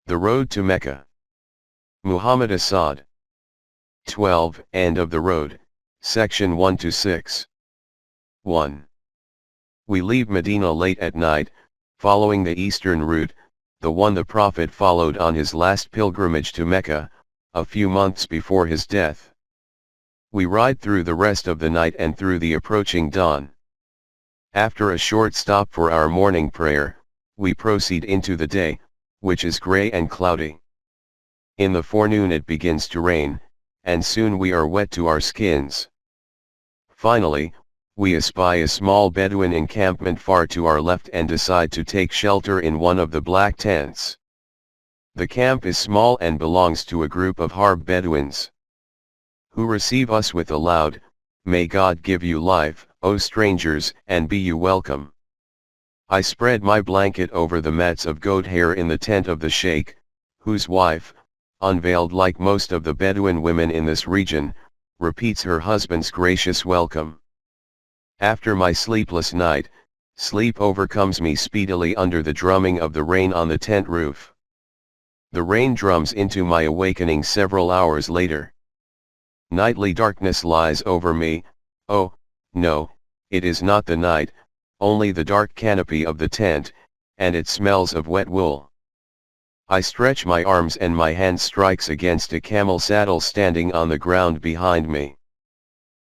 The Road to Mecca. Muhammad Asad. 12. End of the Road, Section 1-6. 1. We leave Medina late at night, following the eastern route, the one the Prophet followed on his last pilgrimage to Mecca, a few months before his death. We ride through the rest of the night and through the approaching dawn. After a short stop for our morning prayer, we proceed into the day, which is grey and cloudy. In the forenoon it begins to rain, and soon we are wet to our skins. Finally, we espy a small Bedouin encampment far to our left and decide to take shelter in one of the black tents. The camp is small and belongs to a group of Harb Bedouins, who receive us with a loud, "May God give you life, O strangers, and be you welcome." I spread my blanket over the mats of goat hair in the tent of the sheikh, whose wife, unveiled like most of the Bedouin women in this region, repeats her husband's gracious welcome. After my sleepless night, sleep overcomes me speedily under the drumming of the rain on the tent roof. The rain drums into my awakening several hours later. Nightly darkness lies over me. Oh, no, it is not the night, only the dark canopy of the tent, and it smells of wet wool. I stretch my arms and my hand strikes against a camel saddle standing on the ground behind me.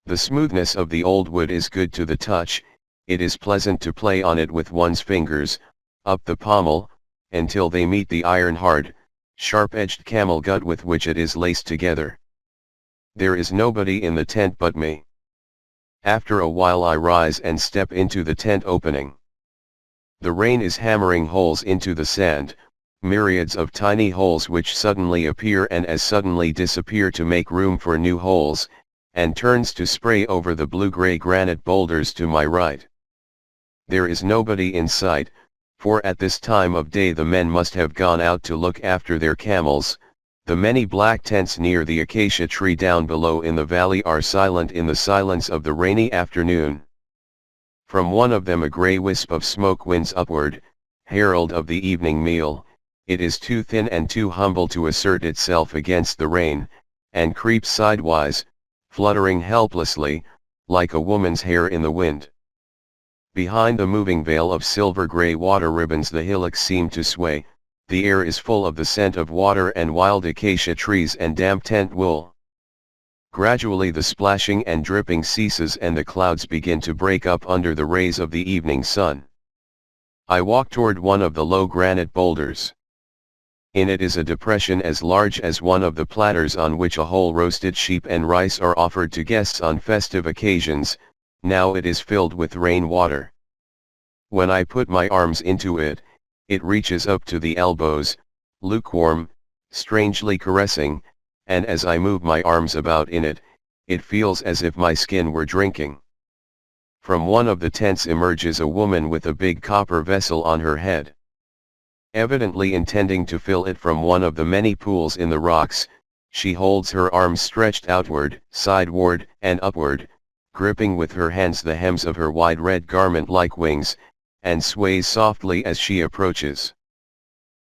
The smoothness of the old wood is good to the touch, it is pleasant to play on it with one's fingers, up the pommel, until they meet the iron-hard, sharp-edged camel gut with which it is laced together. There is nobody in the tent but me. After a while I rise and step into the tent opening. The rain is hammering holes into the sand, myriads of tiny holes which suddenly appear and as suddenly disappear to make room for new holes, and turns to spray over the blue-gray granite boulders to my right. There is nobody in sight, for at this time of day the men must have gone out to look after their camels. The many black tents near the acacia tree down below in the valley are silent in the silence of the rainy afternoon. From one of them a grey wisp of smoke winds upward, herald of the evening meal. It is too thin and too humble to assert itself against the rain, and creeps sidewise, fluttering helplessly, like a woman's hair in the wind. Behind the moving veil of silver-grey water ribbons the hillocks seem to sway. The air is full of the scent of water and wild acacia trees and damp tent wool. Gradually the splashing and dripping ceases and the clouds begin to break up under the rays of the evening sun. I walk toward one of the low granite boulders. In it is a depression as large as one of the platters on which a whole roasted sheep and rice are offered to guests on festive occasions. Now it is filled with rain water. When I put my arms into it, it reaches up to the elbows, lukewarm, strangely caressing, and as I move my arms about in it, it feels as if my skin were drinking. From one of the tents emerges a woman with a big copper vessel on her head. Evidently intending to fill it from one of the many pools in the rocks, she holds her arms stretched outward, sideward, and upward, gripping with her hands the hems of her wide red garment like wings, and sways softly as she approaches.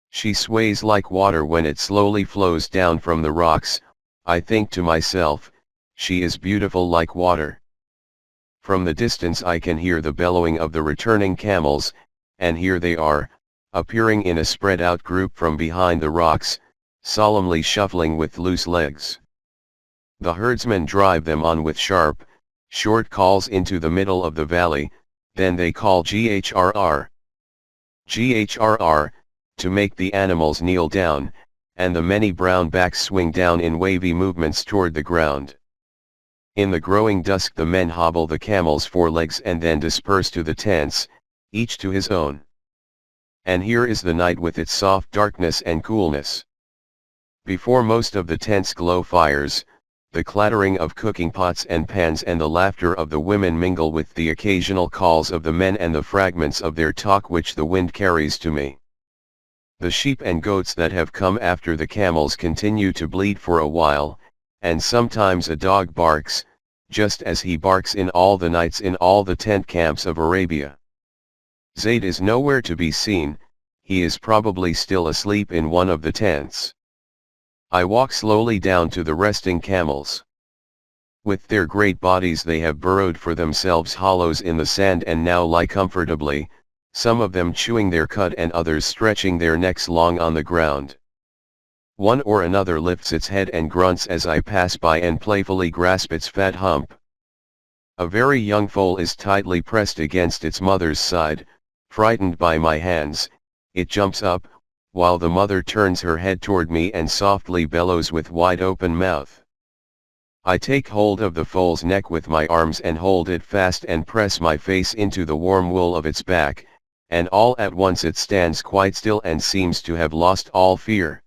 She sways like water when it slowly flows down from the rocks. I think to myself, she is beautiful like water. From the distance I can hear the bellowing of the returning camels, and here they are, appearing in a spread-out group from behind the rocks, solemnly shuffling with loose legs. The herdsmen drive them on with sharp, short calls into the middle of the valley, then they call GHRR. GHRR, to make the animals kneel down, and the many brown backs swing down in wavy movements toward the ground. In the growing dusk the men hobble the camels' forelegs and then disperse to the tents, each to his own. And here is the night with its soft darkness and coolness. Before most of the tents glow fires, the clattering of cooking pots and pans and the laughter of the women mingle with the occasional calls of the men and the fragments of their talk which the wind carries to me. The sheep and goats that have come after the camels continue to bleat for a while, and sometimes a dog barks, just as he barks in all the nights in all the tent camps of Arabia. Zayd is nowhere to be seen. he is probably still asleep in one of the tents. I walk slowly down to the resting camels. With their great bodies they have burrowed for themselves hollows in the sand and now lie comfortably, some of them chewing their cud and others stretching their necks long on the ground. One or another lifts its head and grunts as I pass by and playfully grasps its fat hump. A very young foal is tightly pressed against its mother's side. Frightened by my hands, it jumps up, while the mother turns her head toward me and softly bellows with wide open mouth. I take hold of the foal's neck with my arms and hold it fast and press my face into the warm wool of its back, and all at once it stands quite still and seems to have lost all fear.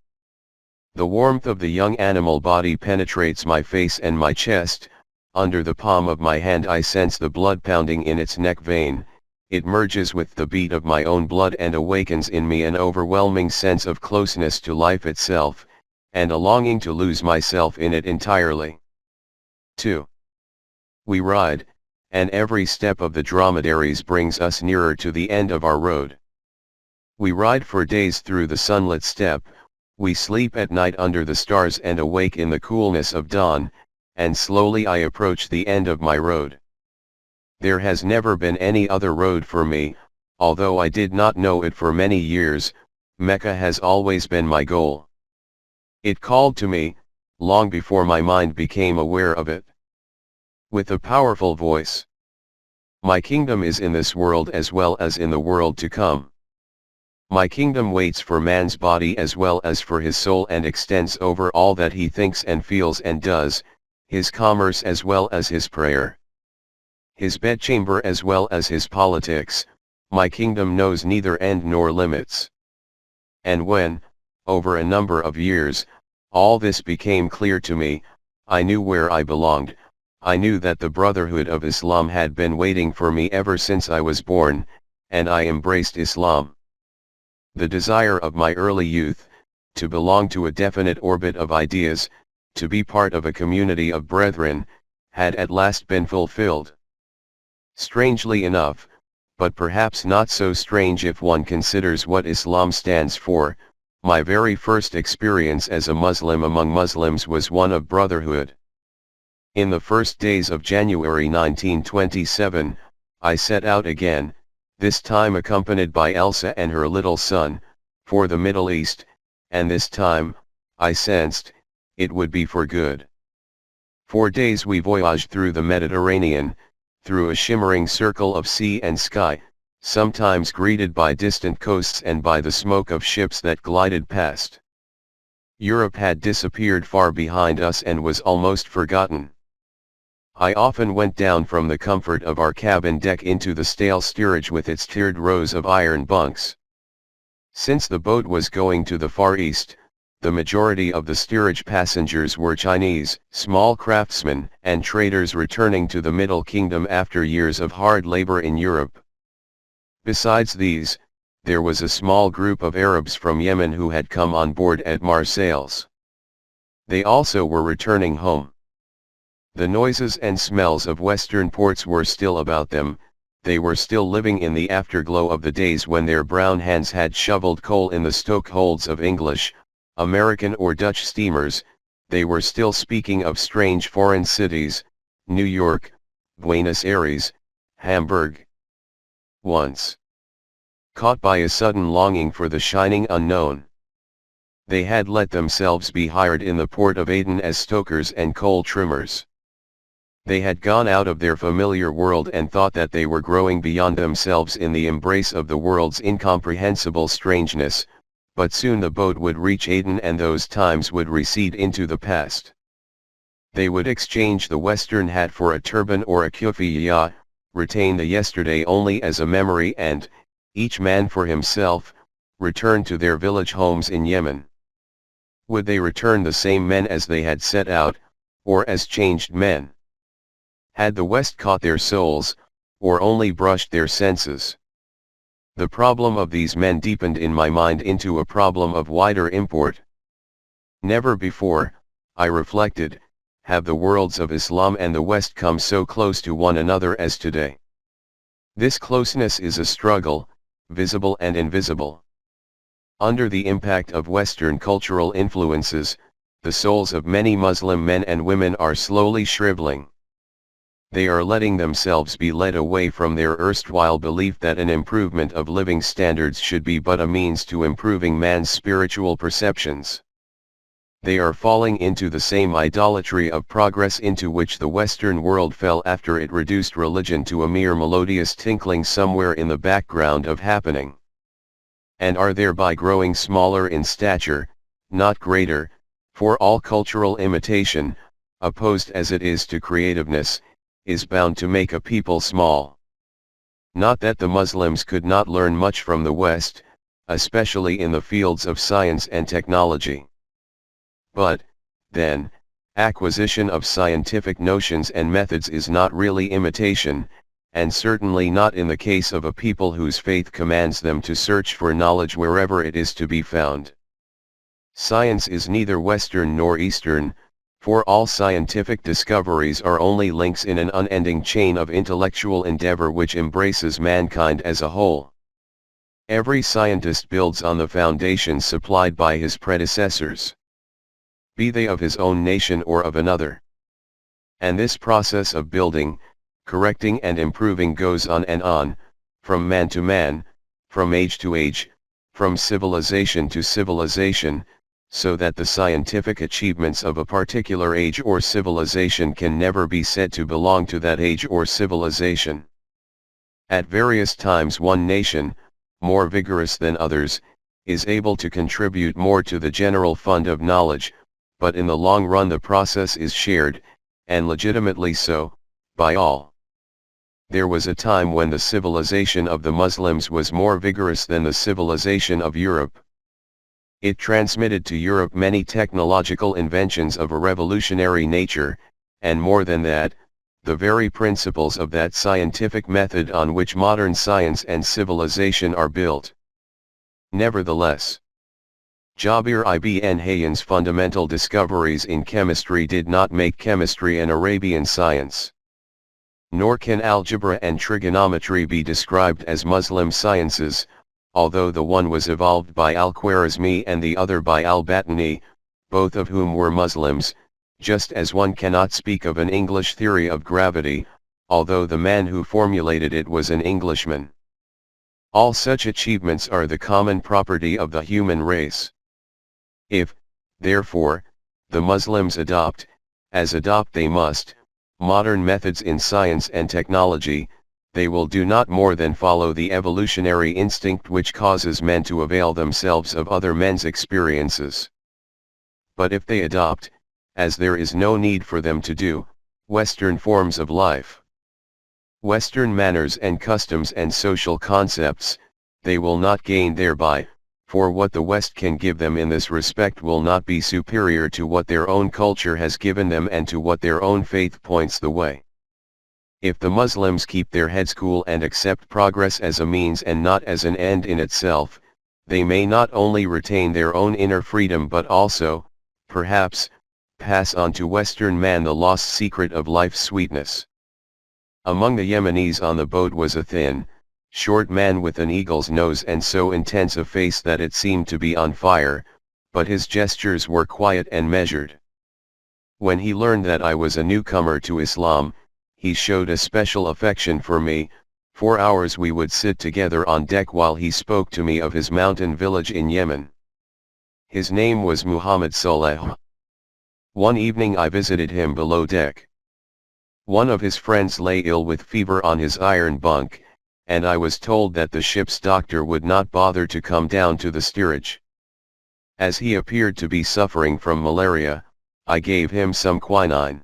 The warmth of the young animal body penetrates my face and my chest. Under the palm of my hand I sense the blood pounding in its neck vein. It merges with the beat of my own blood and awakens in me an overwhelming sense of closeness to life itself, and a longing to lose myself in it entirely. 2. We ride, and every step of the dromedaries brings us nearer to the end of our road. We ride for days through the sunlit steppe, we sleep at night under the stars and awake in the coolness of dawn, and slowly I approach the end of my road. There has never been any other road for me, although I did not know it for many years. Mecca has always been my goal. It called to me, long before my mind became aware of it. With a powerful voice. My kingdom is in this world as well as in the world to come. My kingdom waits for man's body as well as for his soul and extends over all that he thinks and feels and does, his commerce as well as his prayer. His bedchamber as well as his politics. My kingdom knows neither end nor limits. And when, over a number of years, all this became clear to me, I knew where I belonged. I knew that the Brotherhood of Islam had been waiting for me ever since I was born, and I embraced Islam. The desire of my early youth, to belong to a definite orbit of ideas, to be part of a community of brethren, had at last been fulfilled. Strangely enough, but perhaps not so strange if one considers what Islam stands for, my very first experience as a Muslim among Muslims was one of brotherhood. In the first days of January 1927, I set out again, this time accompanied by Elsa and her little son, for the Middle East, and this time, I sensed, it would be for good. 4 days we voyaged through the Mediterranean, through a shimmering circle of sea and sky, sometimes greeted by distant coasts and by the smoke of ships that glided past. Europe had disappeared far behind us and was almost forgotten. I often went down from the comfort of our cabin deck into the stale steerage with its tiered rows of iron bunks. Since the boat was going to the Far East, the majority of the steerage passengers were Chinese, small craftsmen, and traders returning to the Middle Kingdom after years of hard labor in Europe. Besides these, there was a small group of Arabs from Yemen who had come on board at Marseilles. They also were returning home. The noises and smells of western ports were still about them. They were still living in the afterglow of the days when their brown hands had shoveled coal in the stokeholds of English, American or Dutch steamers. They were still speaking of strange foreign cities, New York, Buenos Aires, Hamburg. Once caught by a sudden longing for the shining unknown, they had let themselves be hired in the port of Aden as stokers and coal trimmers. They had gone out of their familiar world and thought that they were growing beyond themselves in the embrace of the world's incomprehensible strangeness, but soon the boat would reach Aden and those times would recede into the past. They would exchange the western hat for a turban or a kufiya, retain the yesterday only as a memory and, each man for himself, return to their village homes in Yemen. Would they return the same men as they had set out, or as changed men? Had the West caught their souls, or only brushed their senses? The problem of these men deepened in my mind into a problem of wider import. Never before, I reflected, have the worlds of Islam and the West come so close to one another as today. This closeness is a struggle, visible and invisible. Under the impact of Western cultural influences, the souls of many Muslim men and women are slowly shriveling. They are letting themselves be led away from their erstwhile belief that an improvement of living standards should be but a means to improving man's spiritual perceptions. They are falling into the same idolatry of progress into which the Western world fell after it reduced religion to a mere melodious tinkling somewhere in the background of happening. And are thereby growing smaller in stature, not greater, for all cultural imitation, opposed as it is to creativeness, is bound to make a people small. Not that the Muslims could not learn much from the West, especially in the fields of science and technology. But, then, acquisition of scientific notions and methods is not really imitation, and certainly not in the case of a people whose faith commands them to search for knowledge wherever it is to be found. Science is neither Western nor Eastern, for all scientific discoveries are only links in an unending chain of intellectual endeavor which embraces mankind as a whole. Every scientist builds on the foundations supplied by his predecessors, be they of his own nation or of another. And this process of building, correcting and improving goes on and on, from man to man, from age to age, from civilization to civilization, so that the scientific achievements of a particular age or civilization can never be said to belong to that age or civilization. At various times one nation, more vigorous than others, is able to contribute more to the general fund of knowledge, but in the long run the process is shared, and legitimately so, by all. There was a time when the civilization of the Muslims was more vigorous than the civilization of Europe. It transmitted to Europe many technological inventions of a revolutionary nature, and more than that, the very principles of that scientific method on which modern science and civilization are built. Nevertheless, Jabir ibn Hayyan's fundamental discoveries in chemistry did not make chemistry an Arabian science. Nor can algebra and trigonometry be described as Muslim sciences, although the one was evolved by al-Khwarizmi and the other by al-Battani, both of whom were Muslims, just as one cannot speak of an English theory of gravity, although the man who formulated it was an Englishman. All such achievements are the common property of the human race. If, therefore, the Muslims adopt, as adopt they must, modern methods in science and technology, they will do not more than follow the evolutionary instinct which causes men to avail themselves of other men's experiences. But if they adopt, as there is no need for them to do, Western forms of life, Western manners and customs and social concepts, they will not gain thereby, for what the West can give them in this respect will not be superior to what their own culture has given them and to what their own faith points the way. If the Muslims keep their heads cool and accept progress as a means and not as an end in itself, they may not only retain their own inner freedom but also, perhaps, pass on to Western man the lost secret of life's sweetness. Among the Yemenis on the boat was a thin, short man with an eagle's nose and so intense a face that it seemed to be on fire, but his gestures were quiet and measured. When he learned that I was a newcomer to Islam, he showed a special affection for me. 4 hours we would sit together on deck while he spoke to me of his mountain village in Yemen. His name was Muhammad Saleh. One evening I visited him below deck. One of his friends lay ill with fever on his iron bunk, and I was told that the ship's doctor would not bother to come down to the steerage. As he appeared to be suffering from malaria, I gave him some quinine.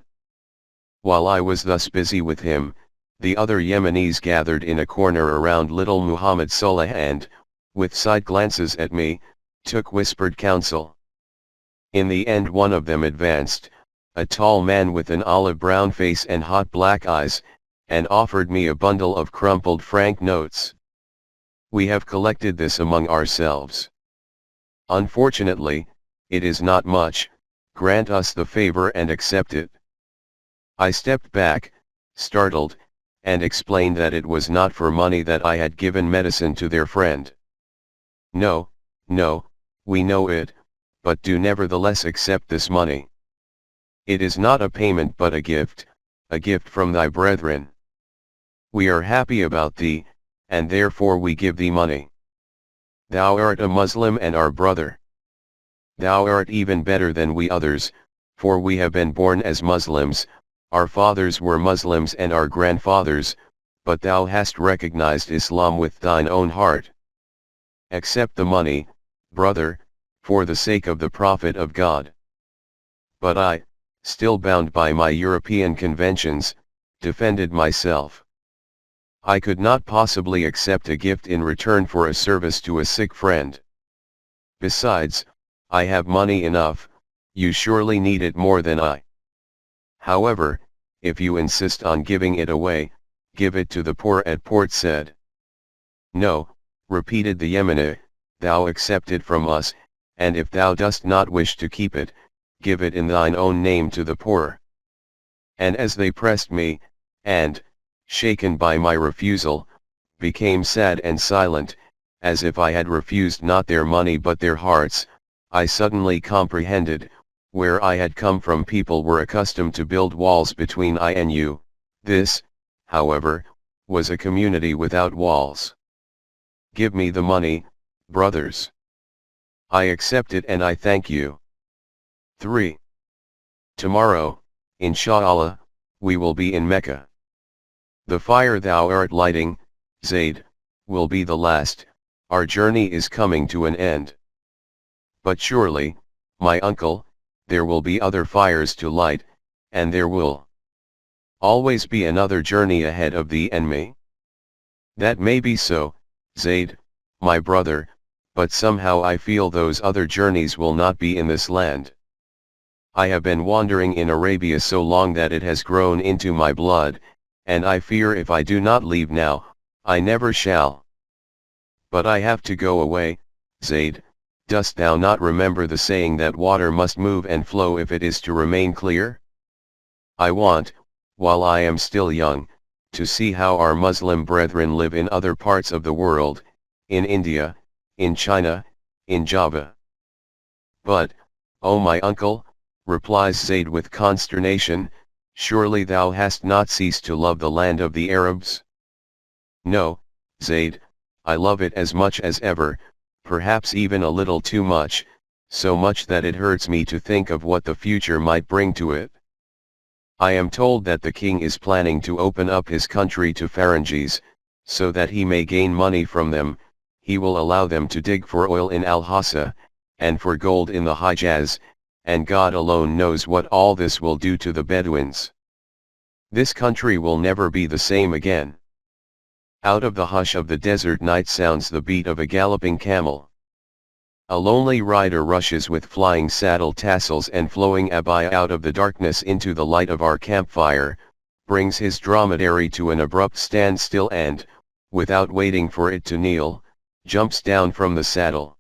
While I was thus busy with him, the other Yemenis gathered in a corner around little Muhammad Saleh and, with side glances at me, took whispered counsel. In the end one of them advanced, a tall man with an olive-brown face and hot black eyes, and offered me a bundle of crumpled franc notes. We have collected this among ourselves. Unfortunately, it is not much, grant us the favor and accept it. I stepped back, startled, and explained that it was not for money that I had given medicine to their friend. No, no, we know it, but do nevertheless accept this money. It is not a payment but a gift from thy brethren. We are happy about thee, and therefore we give thee money. Thou art a Muslim and our brother. Thou art even better than we others, for we have been born as Muslims, our fathers were Muslims and our grandfathers, but thou hast recognized Islam with thine own heart. Accept the money, brother, for the sake of the Prophet of God. But I, still bound by my European conventions, defended myself. I could not possibly accept a gift in return for a service to a sick friend. Besides, I have money enough, you surely need it more than I. However, if you insist on giving it away, give it to the poor. At Port said. No, repeated the Yemeni, thou accept it from us, and if thou dost not wish to keep it, give it in thine own name to the poor. And as they pressed me, and, shaken by my refusal, became sad and silent, as if I had refused not their money but their hearts, I suddenly comprehended, where I had come from people were accustomed to build walls between I and you. This, however, was a community without walls. Give me the money, brothers. I accept it and I thank you. 3. Tomorrow, inshallah, we will be in Mecca. The fire thou art lighting, Zayd, will be the last. Our journey is coming to an end. But surely, my uncle, there will be other fires to light, and there will always be another journey ahead of thee and me. That may be so, Zayd, my brother, but somehow I feel those other journeys will not be in this land. I have been wandering in Arabia so long that it has grown into my blood, and I fear if I do not leave now, I never shall. But I have to go away, Zayd. Dost thou not remember the saying that water must move and flow if it is to remain clear? I want, while I am still young, to see how our Muslim brethren live in other parts of the world, in India, in China, in Java. But, O my uncle, replies Zayd with consternation, surely thou hast not ceased to love the land of the Arabs? No, Zayd, I love it as much as ever, perhaps even a little too much, so much that it hurts me to think of what the future might bring to it. I am told that the king is planning to open up his country to Ferengis, so that he may gain money from them. He will allow them to dig for oil in Al-Hassa, and for gold in the Hijaz, and God alone knows what all this will do to the Bedouins. This country will never be the same again. Out of the hush of the desert night sounds the beat of a galloping camel. A lonely rider rushes with flying saddle tassels and flowing abaya out of the darkness into the light of our campfire, brings his dromedary to an abrupt standstill and, without waiting for it to kneel, jumps down from the saddle.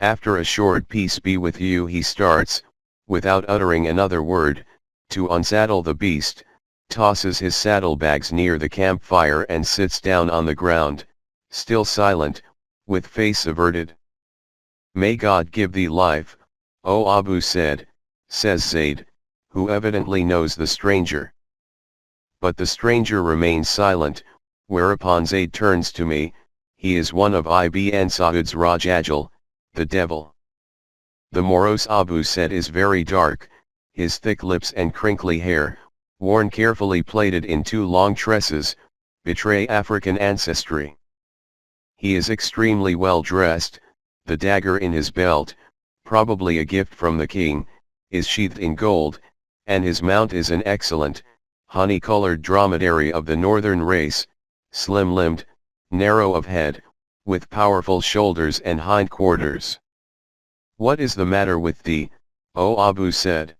After a short peace be with you, he starts, without uttering another word, to unsaddle the beast, tosses his saddlebags near the campfire and sits down on the ground, still silent, with face averted. May God give thee life, O Abu said, says Zayd, who evidently knows the stranger. But the stranger remains silent, whereupon Zayd turns to me. He is one of Ibn Saud's Rajajal, the devil. The morose Abu said is very dark, his thick lips and crinkly hair, worn carefully plaited in two long tresses, betray African ancestry. He is extremely well dressed, the dagger in his belt, probably a gift from the king, is sheathed in gold, and his mount is an excellent, honey-colored dromedary of the northern race, slim-limbed, narrow of head, with powerful shoulders and hindquarters. What is the matter with thee, O Abu said?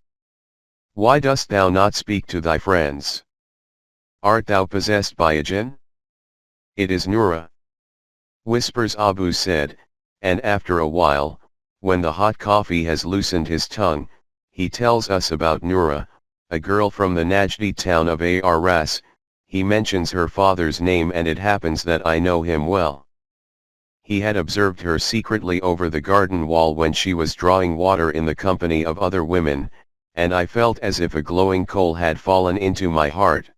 Why dost thou not speak to thy friends? Art thou possessed by a jinn? It is Noura, whispers Abu said, and after a while, when the hot coffee has loosened his tongue, he tells us about Noura, a girl from the Najdi town of Aras. He mentions her father's name and it happens that I know him well. He had observed her secretly over the garden wall when she was drawing water in the company of other women, and I felt as if a glowing coal had fallen into my heart.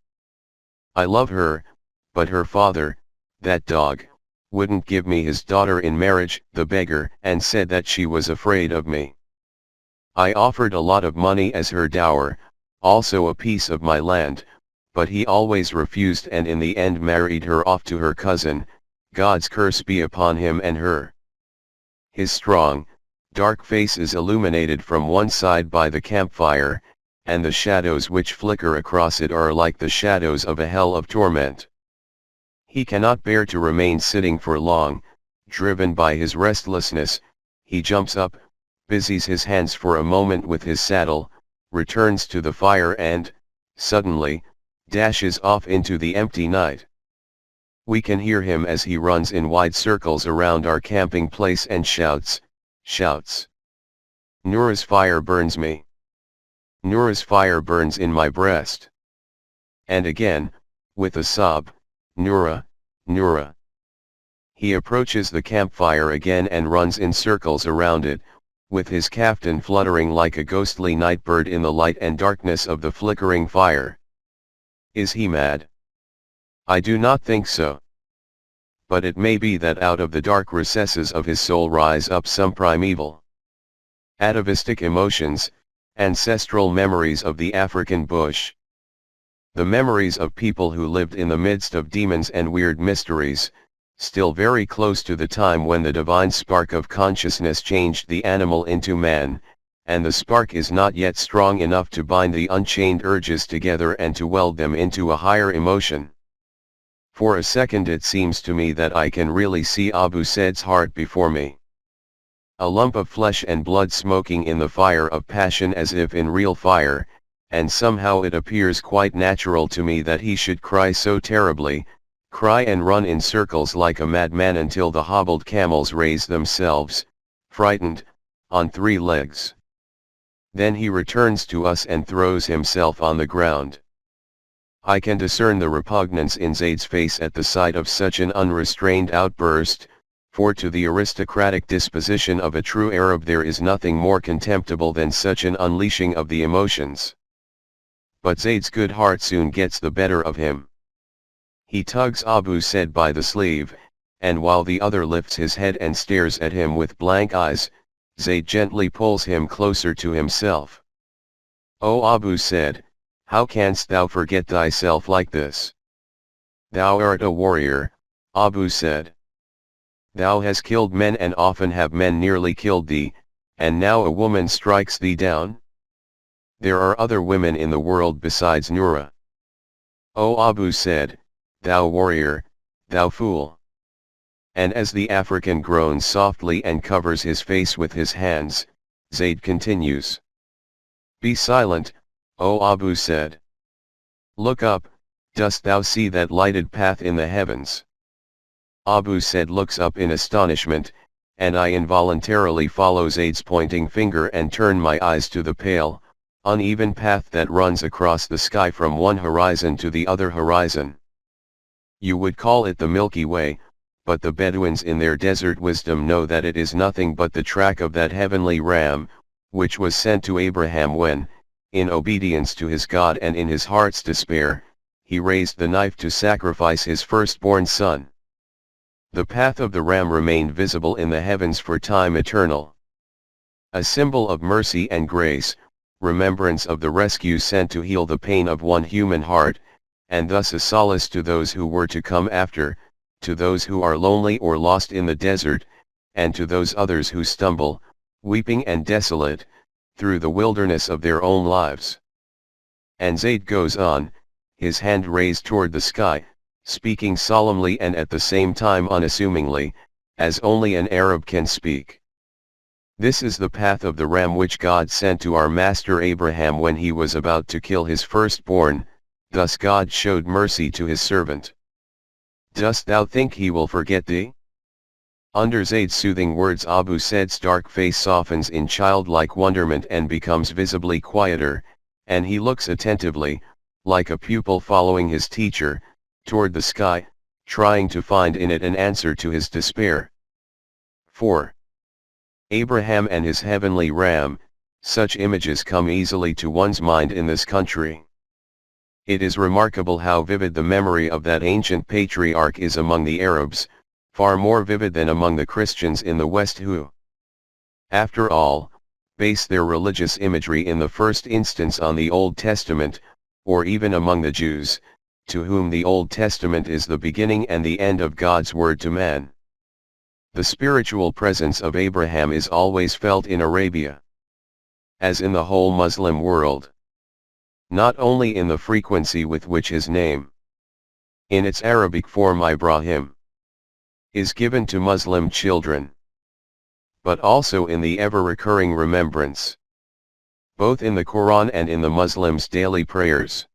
I love her, but her father, that dog, wouldn't give me his daughter in marriage, the beggar, and said that she was afraid of me. I offered a lot of money as her dower, also a piece of my land, but he always refused and in the end married her off to her cousin. God's curse be upon him and her. His strong, dark face is illuminated from one side by the campfire, and the shadows which flicker across it are like the shadows of a hell of torment. He cannot bear to remain sitting for long, driven by his restlessness. He jumps up, busies his hands for a moment with his saddle, returns to the fire and, suddenly, dashes off into the empty night. We can hear him as he runs in wide circles around our camping place and shouts. Noura's fire burns me. Noura's fire burns in my breast. And again, with a sob, Noura, Noura. He approaches the campfire again and runs in circles around it, with his kaftan fluttering like a ghostly night bird in the light and darkness of the flickering fire. Is he mad? I do not think so. But it may be that out of the dark recesses of his soul rise up some primeval, atavistic emotions, ancestral memories of the African bush. The memories of people who lived in the midst of demons and weird mysteries, still very close to the time when the divine spark of consciousness changed the animal into man, and the spark is not yet strong enough to bind the unchained urges together and to weld them into a higher emotion. For a second it seems to me that I can really see Abu Said's heart before me. A lump of flesh and blood smoking in the fire of passion as if in real fire, and somehow it appears quite natural to me that he should cry so terribly, cry and run in circles like a madman until the hobbled camels raise themselves, frightened, on three legs. Then he returns to us and throws himself on the ground. I can discern the repugnance in Zaid's face at the sight of such an unrestrained outburst, for to the aristocratic disposition of a true Arab there is nothing more contemptible than such an unleashing of the emotions. But Zaid's good heart soon gets the better of him. He tugs Abu Said by the sleeve, and while the other lifts his head and stares at him with blank eyes, Zaid gently pulls him closer to himself. "O Abu Said, how canst thou forget thyself like this? Thou art a warrior," Abu said. "Thou hast killed men and often have men nearly killed thee, and now a woman strikes thee down? There are other women in the world besides Noura." "O Abu said, thou warrior, thou fool." And as the African groans softly and covers his face with his hands, Zaid continues. "Be silent, O Abu said. Look up, dost thou see that lighted path in the heavens?" Abu Said looks up in astonishment, and I involuntarily follow Zaid's pointing finger and turn my eyes to the pale, uneven path that runs across the sky from one horizon to the other horizon. You would call it the Milky Way, but the Bedouins in their desert wisdom know that it is nothing but the track of that heavenly ram, which was sent to Abraham when, in obedience to his God and in his heart's despair, he raised the knife to sacrifice his firstborn son. The path of the ram remained visible in the heavens for time eternal. A symbol of mercy and grace, remembrance of the rescue sent to heal the pain of one human heart, and thus a solace to those who were to come after, to those who are lonely or lost in the desert, and to those others who stumble, weeping and desolate, through the wilderness of their own lives. And Zaid goes on, his hand raised toward the sky, speaking solemnly and at the same time unassumingly, as only an Arab can speak. "This is the path of the ram which God sent to our master Abraham when he was about to kill his firstborn, thus God showed mercy to his servant. Dost thou think he will forget thee?" Under Zaid's soothing words Abu Said's dark face softens in childlike wonderment and becomes visibly quieter, and he looks attentively, like a pupil following his teacher, toward the sky, trying to find in it an answer to his despair. 4. Abraham and his heavenly ram, such images come easily to one's mind in this country. It is remarkable how vivid the memory of that ancient patriarch is among the Arabs, far more vivid than among the Christians in the West who, after all, base their religious imagery in the first instance on the Old Testament, or even among the Jews, to whom the Old Testament is the beginning and the end of God's word to man. The spiritual presence of Abraham is always felt in Arabia, as in the whole Muslim world. Not only in the frequency with which his name, in its Arabic form Ibrahim, is given to Muslim children, but also in the ever-recurring remembrance, both in the Quran and in the Muslims' daily prayers,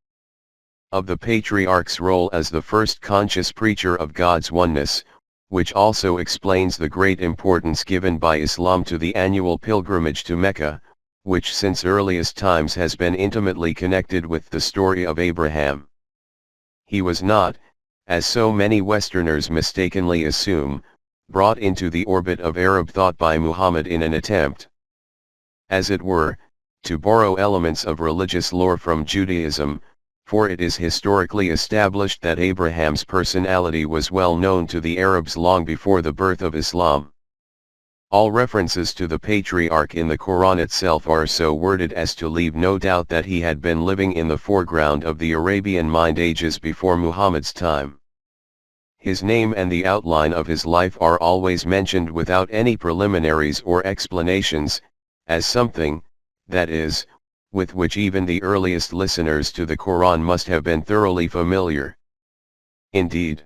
of the patriarch's role as the first conscious preacher of God's oneness, which also explains the great importance given by Islam to the annual pilgrimage to Mecca, which since earliest times has been intimately connected with the story of Abraham. He was not, as so many Westerners mistakenly assume, brought into the orbit of Arab thought by Muhammad in an attempt, as it were, to borrow elements of religious lore from Judaism, for it is historically established that Abraham's personality was well known to the Arabs long before the birth of Islam. All references to the patriarch in the Quran itself are so worded as to leave no doubt that he had been living in the foreground of the Arabian mind ages before Muhammad's time. His name and the outline of his life are always mentioned without any preliminaries or explanations, as something, that is, with which even the earliest listeners to the Quran must have been thoroughly familiar. Indeed,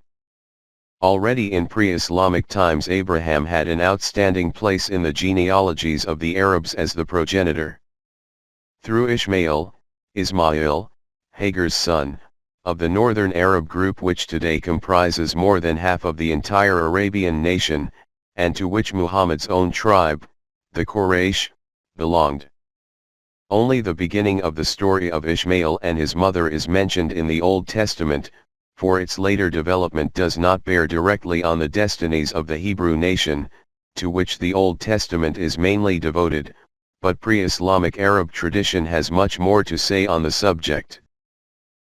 already in pre-Islamic times Abraham had an outstanding place in the genealogies of the Arabs as the progenitor, through Ishmael, Ismail, Hagar's son, of the northern Arab group which today comprises more than half of the entire Arabian nation, and to which Muhammad's own tribe, the Quraysh, belonged. Only the beginning of the story of Ishmael and his mother is mentioned in the Old Testament, for its later development does not bear directly on the destinies of the Hebrew nation, to which the Old Testament is mainly devoted, but pre-Islamic Arab tradition has much more to say on the subject.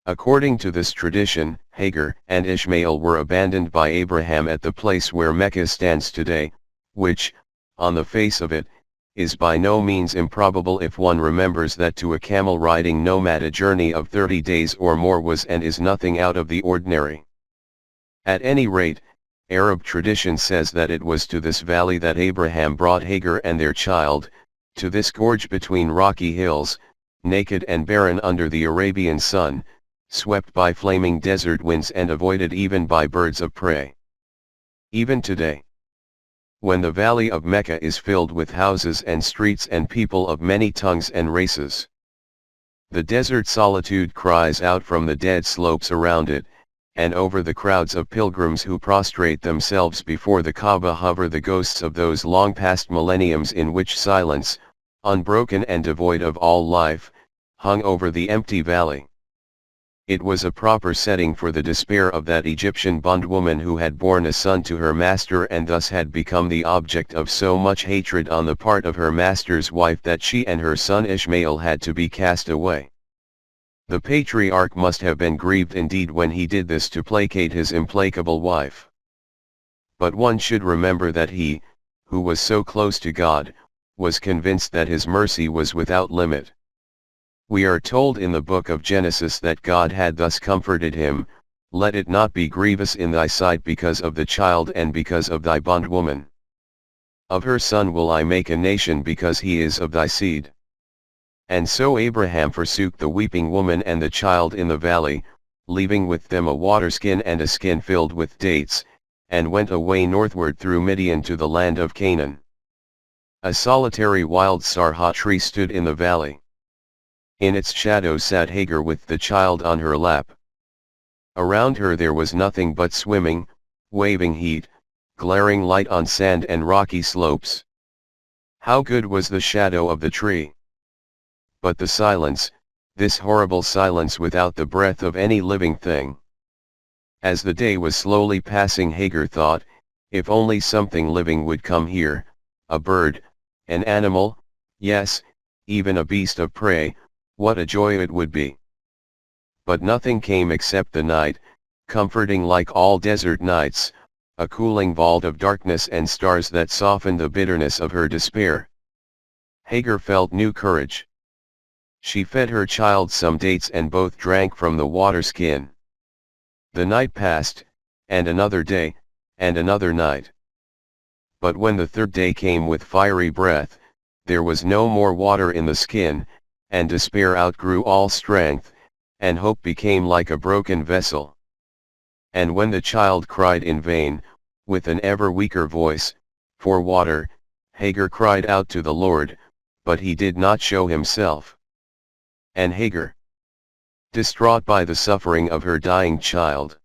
According to this tradition, Hagar and Ishmael were abandoned by Abraham at the place where Mecca stands today, which, on the face of it, is by no means improbable if one remembers that to a camel-riding nomad a journey of 30 days or more was and is nothing out of the ordinary. At any rate, Arab tradition says that it was to this valley that Abraham brought Hagar and their child, to this gorge between rocky hills, naked and barren under the Arabian sun, swept by flaming desert winds and avoided even by birds of prey. Even today, when the valley of Mecca is filled with houses and streets and people of many tongues and races, the desert solitude cries out from the dead slopes around it, and over the crowds of pilgrims who prostrate themselves before the Kaaba hover the ghosts of those long past millenniums in which silence, unbroken and devoid of all life, hung over the empty valley. It was a proper setting for the despair of that Egyptian bondwoman who had borne a son to her master and thus had become the object of so much hatred on the part of her master's wife that she and her son Ishmael had to be cast away. The patriarch must have been grieved indeed when he did this to placate his implacable wife. But one should remember that he, who was so close to God, was convinced that his mercy was without limit. We are told in the book of Genesis that God had thus comforted him, "Let it not be grievous in thy sight because of the child and because of thy bondwoman. Of her son will I make a nation because he is of thy seed." And so Abraham forsook the weeping woman and the child in the valley, leaving with them a waterskin and a skin filled with dates, and went away northward through Midian to the land of Canaan. A solitary wild sarha tree stood in the valley. In its shadow sat Hagar with the child on her lap. Around her there was nothing but swimming, waving heat, glaring light on sand and rocky slopes. How good was the shadow of the tree! But the silence, this horrible silence without the breath of any living thing. As the day was slowly passing, Hagar thought, If only something living would come here, a bird, an animal, yes, even a beast of prey, what a joy it would be. But nothing came except the night, comforting like all desert nights, a cooling vault of darkness and stars that softened the bitterness of her despair. Hagar felt new courage. She fed her child some dates and both drank from the water skin. The night passed, and another day, and another night. But when the third day came with fiery breath, there was no more water in the skin, and despair outgrew all strength, and hope became like a broken vessel. And when the child cried in vain, with an ever weaker voice, for water, Hagar cried out to the Lord, but he did not show himself. And Hagar, distraught by the suffering of her dying child,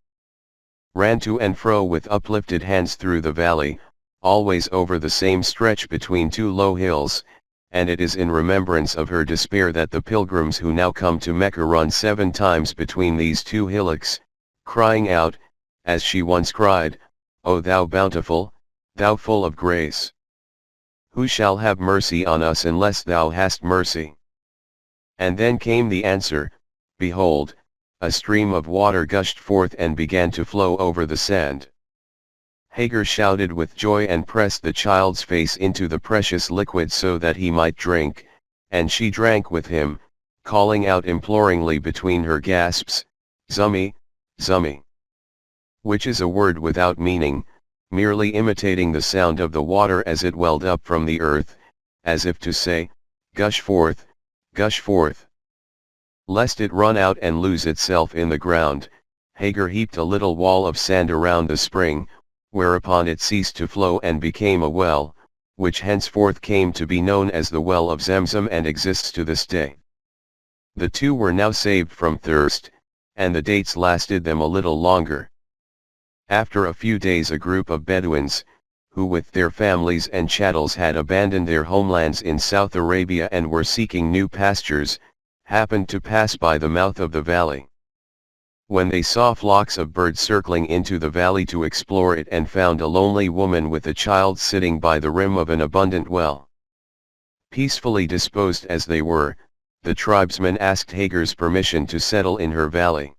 ran to and fro with uplifted hands through the valley, always over the same stretch between two low hills, and it is in remembrance of her despair that the pilgrims who now come to Mecca run 7 times between these two hillocks, crying out, as she once cried, O thou bountiful, thou full of grace! Who shall have mercy on us unless thou hast mercy? And then came the answer, behold, a stream of water gushed forth and began to flow over the sand. Hagar shouted with joy and pressed the child's face into the precious liquid so that he might drink, and she drank with him, calling out imploringly between her gasps, Zummi, Zummi. Which is a word without meaning, merely imitating the sound of the water as it welled up from the earth, as if to say, gush forth, gush forth. Lest it run out and lose itself in the ground, Hagar heaped a little wall of sand around the spring, whereupon it ceased to flow and became a well, which henceforth came to be known as the well of Zamzam and exists to this day. The two were now saved from thirst, and the dates lasted them a little longer. After a few days a group of Bedouins, who with their families and chattels had abandoned their homelands in South Arabia and were seeking new pastures, happened to pass by the mouth of the valley. When they saw flocks of birds circling into the valley to explore it and found a lonely woman with a child sitting by the rim of an abundant well. Peacefully disposed as they were, the tribesmen asked Hagar's permission to settle in her valley.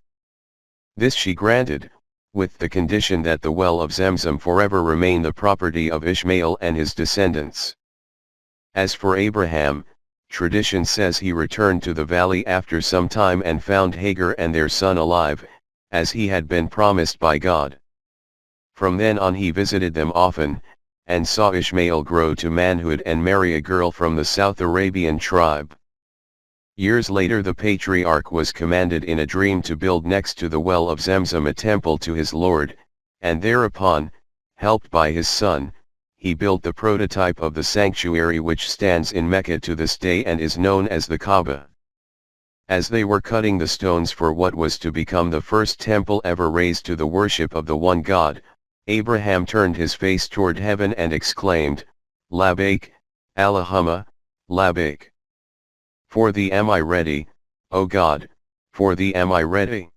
This she granted, with the condition that the well of Zamzam forever remain the property of Ishmael and his descendants. As for Abraham, tradition says he returned to the valley after some time and found Hagar and their son alive, as he had been promised by God. From then on he visited them often, and saw Ishmael grow to manhood and marry a girl from the South Arabian tribe. Years later the patriarch was commanded in a dream to build next to the well of Zamzam a temple to his Lord, and thereupon, helped by his son, he built the prototype of the sanctuary which stands in Mecca to this day and is known as the Kaaba. As they were cutting the stones for what was to become the first temple ever raised to the worship of the one God, Abraham turned his face toward heaven and exclaimed, Labbaik, Allahumma, Labbaik. For thee am I ready, O God, for thee am I ready.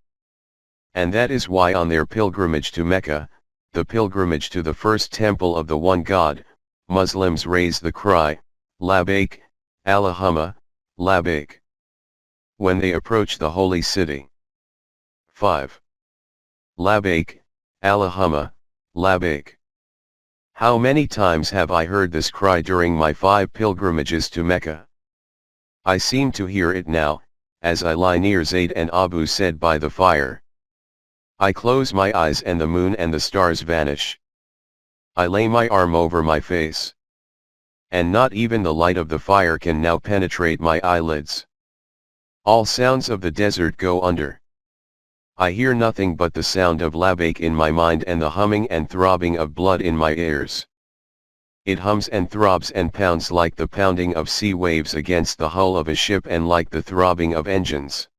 And that is why on their pilgrimage to Mecca, the pilgrimage to the first temple of the one God, Muslims raise the cry, Labbaik, Allahumma, Labbaik, when they approach the holy city. 5. Labbaik, Allahumma, Labbaik. How many times have I heard this cry during my 5 pilgrimages to Mecca? I seem to hear it now, as I lie near Zayd and Abu said by the fire. I close my eyes and the moon and the stars vanish. I lay my arm over my face. And not even the light of the fire can now penetrate my eyelids. All sounds of the desert go under. I hear nothing but the sound of Labbaik in my mind and the humming and throbbing of blood in my ears. It hums and throbs and pounds like the pounding of sea waves against the hull of a ship and like the throbbing of engines.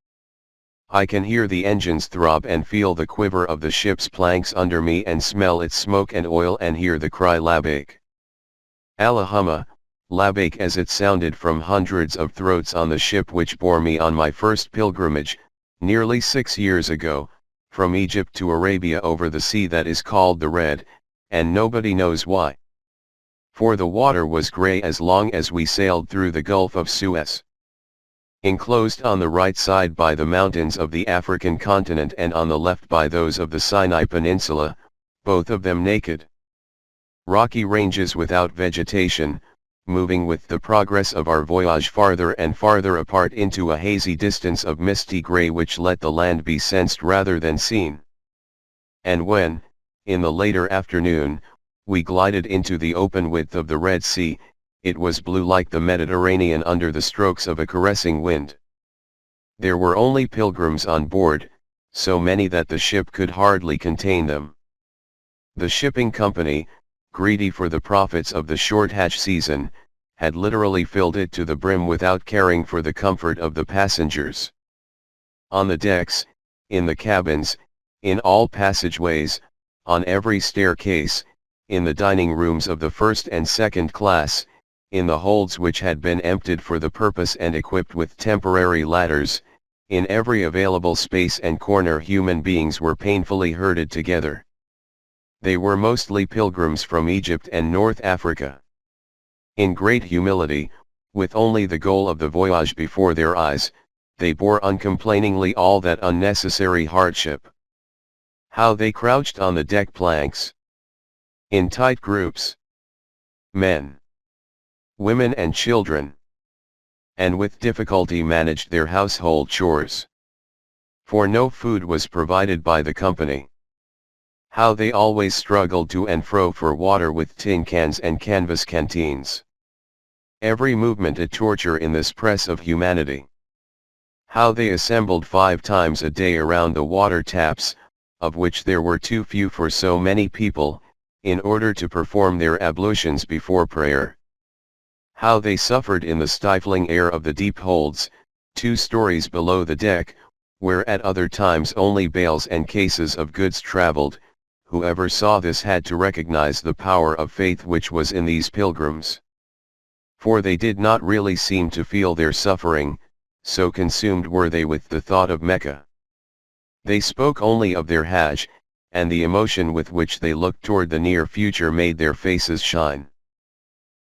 I can hear the engines throb and feel the quiver of the ship's planks under me and smell its smoke and oil and hear the cry Labbaik. Allahumma, Labbaik as it sounded from hundreds of throats on the ship which bore me on my first pilgrimage, nearly 6 years ago, from Egypt to Arabia over the sea that is called the Red, and nobody knows why. For the water was grey as long as we sailed through the Gulf of Suez. Enclosed on the right side by the mountains of the African continent and on the left by those of the Sinai Peninsula, both of them naked. Rocky ranges without vegetation, moving with the progress of our voyage farther and farther apart into a hazy distance of misty grey which let the land be sensed rather than seen. And when, in the later afternoon, we glided into the open width of the Red Sea, it was blue like the Mediterranean under the strokes of a caressing wind. There were only pilgrims on board, so many that the ship could hardly contain them. The shipping company, greedy for the profits of the short hatch season, had literally filled it to the brim without caring for the comfort of the passengers. On the decks, in the cabins, in all passageways, on every staircase, in the dining rooms of the first and second class, in the holds which had been emptied for the purpose and equipped with temporary ladders, in every available space and corner human beings were painfully herded together. They were mostly pilgrims from Egypt and North Africa. In great humility, with only the goal of the voyage before their eyes, they bore uncomplainingly all that unnecessary hardship. How they crouched on the deck planks! In tight groups. Men, women and children. And with difficulty managed their household chores. For no food was provided by the company. How they always struggled to and fro for water with tin cans and canvas canteens. Every movement a torture in this press of humanity. How they assembled 5 times a day around the water taps, of which there were too few for so many people, in order to perform their ablutions before prayer. How they suffered in the stifling air of the deep holds, 2 stories below the deck, where at other times only bales and cases of goods traveled. Whoever saw this had to recognize the power of faith which was in these pilgrims. For they did not really seem to feel their suffering, so consumed were they with the thought of Mecca. They spoke only of their Hajj, and the emotion with which they looked toward the near future made their faces shine.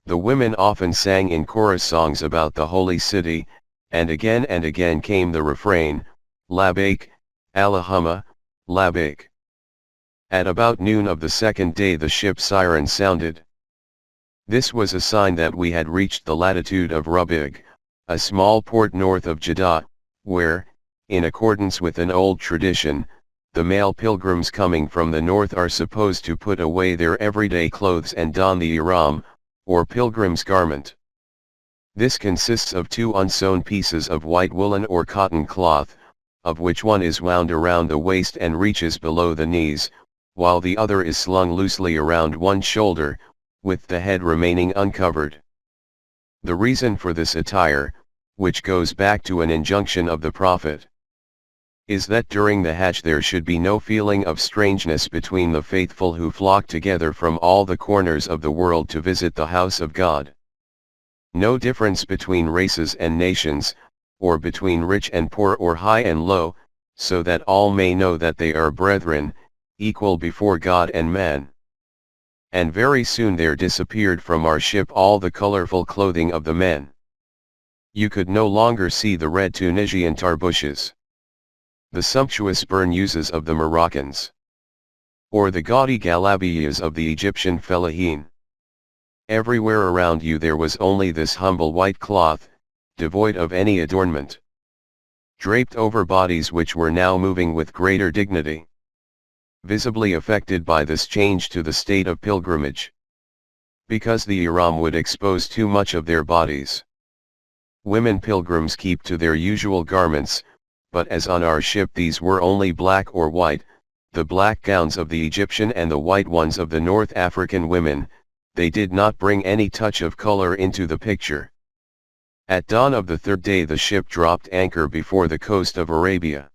The women often sang in chorus songs about the holy city, and again came the refrain, Labbaik, Allahumma, Labbaik. At about noon of the second day the ship siren sounded. This was a sign that we had reached the latitude of Rubig, a small port north of Jeddah, where, in accordance with an old tradition, the male pilgrims coming from the north are supposed to put away their everyday clothes and don the ihram, or pilgrim's garment. This consists of 2 unsewn pieces of white woolen or cotton cloth, of which one is wound around the waist and reaches below the knees, while the other is slung loosely around one shoulder, with the head remaining uncovered. The reason for this attire, which goes back to an injunction of the Prophet, is that during the Hajj there should be no feeling of strangeness between the faithful who flock together from all the corners of the world to visit the house of God. No difference between races and nations, or between rich and poor or high and low, so that all may know that they are brethren, equal before God and man. And very soon there disappeared from our ship all the colorful clothing of the men. You could no longer see the red Tunisian tarbushes, the sumptuous burnouses of the Moroccans, or the gaudy galabiyas of the Egyptian fellahin. Everywhere around you there was only this humble white cloth, devoid of any adornment, draped over bodies which were now moving with greater dignity, visibly affected by this change to the state of pilgrimage, because the ihram would expose too much of their bodies. Women pilgrims keep to their usual garments, but as on our ship these were only black or white, the black gowns of the Egyptian and the white ones of the North African women, they did not bring any touch of color into the picture. At dawn of the 3rd day the ship dropped anchor before the coast of Arabia.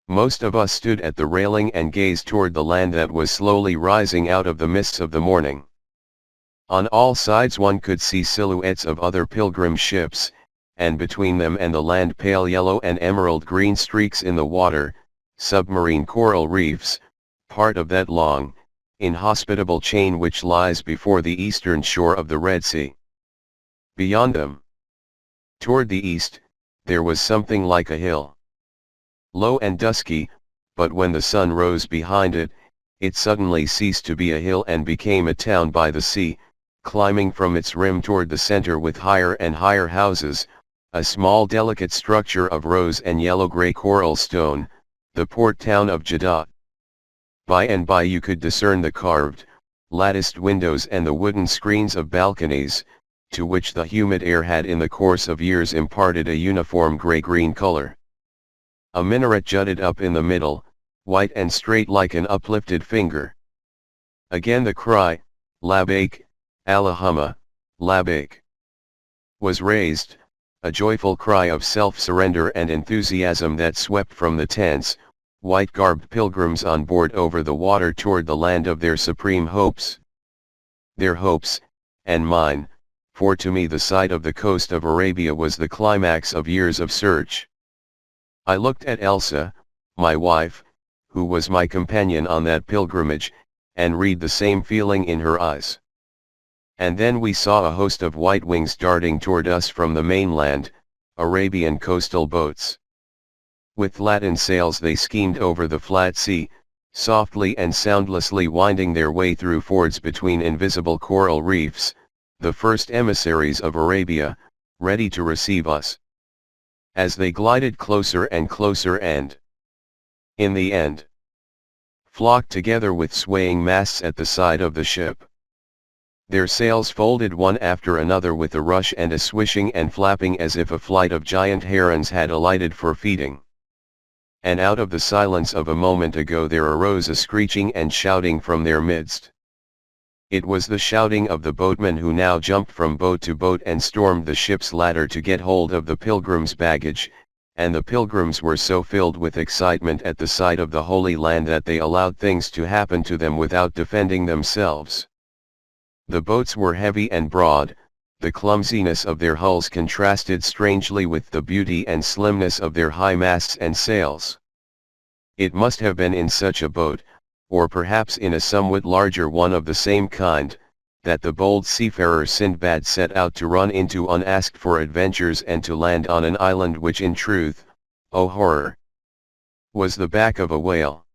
Most of us stood at the railing and gazed toward the land that was slowly rising out of the mists of the morning. On all sides one could see silhouettes of other pilgrim ships, and between them and the land pale yellow and emerald green streaks in the water, submarine coral reefs, part of that long, inhospitable chain which lies before the eastern shore of the Red Sea. Beyond them, toward the east, there was something like a hill. Low and dusky, but when the sun rose behind it, it suddenly ceased to be a hill and became a town by the sea, climbing from its rim toward the center with higher and higher houses, a small delicate structure of rose and yellow-gray coral stone, the port town of Jeddah. By and by you could discern the carved, latticed windows and the wooden screens of balconies, to which the humid air had in the course of years imparted a uniform gray-green color. A minaret jutted up in the middle, white and straight like an uplifted finger. Again the cry, Labbaik, Allahumma, Labbaik, was raised, a joyful cry of self-surrender and enthusiasm that swept from the tense, white-garbed pilgrims on board over the water toward the land of their supreme hopes. Their hopes, and mine, for to me the sight of the coast of Arabia was the climax of years of search. I looked at Elsa, my wife, who was my companion on that pilgrimage, and read the same feeling in her eyes. And then we saw a host of white wings darting toward us from the mainland, Arabian coastal boats. With Latin sails they schemed over the flat sea, softly and soundlessly winding their way through fords between invisible coral reefs, the first emissaries of Arabia, ready to receive us. As they glided closer and closer and, in the end, flocked together with swaying masts at the side of the ship. Their sails folded one after another with a rush and a swishing and flapping as if a flight of giant herons had alighted for feeding. And out of the silence of a moment ago there arose a screeching and shouting from their midst. It was the shouting of the boatmen who now jumped from boat to boat and stormed the ship's ladder to get hold of the pilgrims' baggage, and the pilgrims were so filled with excitement at the sight of the Holy Land that they allowed things to happen to them without defending themselves. The boats were heavy and broad, the clumsiness of their hulls contrasted strangely with the beauty and slimness of their high masts and sails. It must have been in such a boat, or perhaps in a somewhat larger one of the same kind, that the bold seafarer Sindbad set out to run into unasked for adventures and to land on an island which in truth, oh horror, was the back of a whale.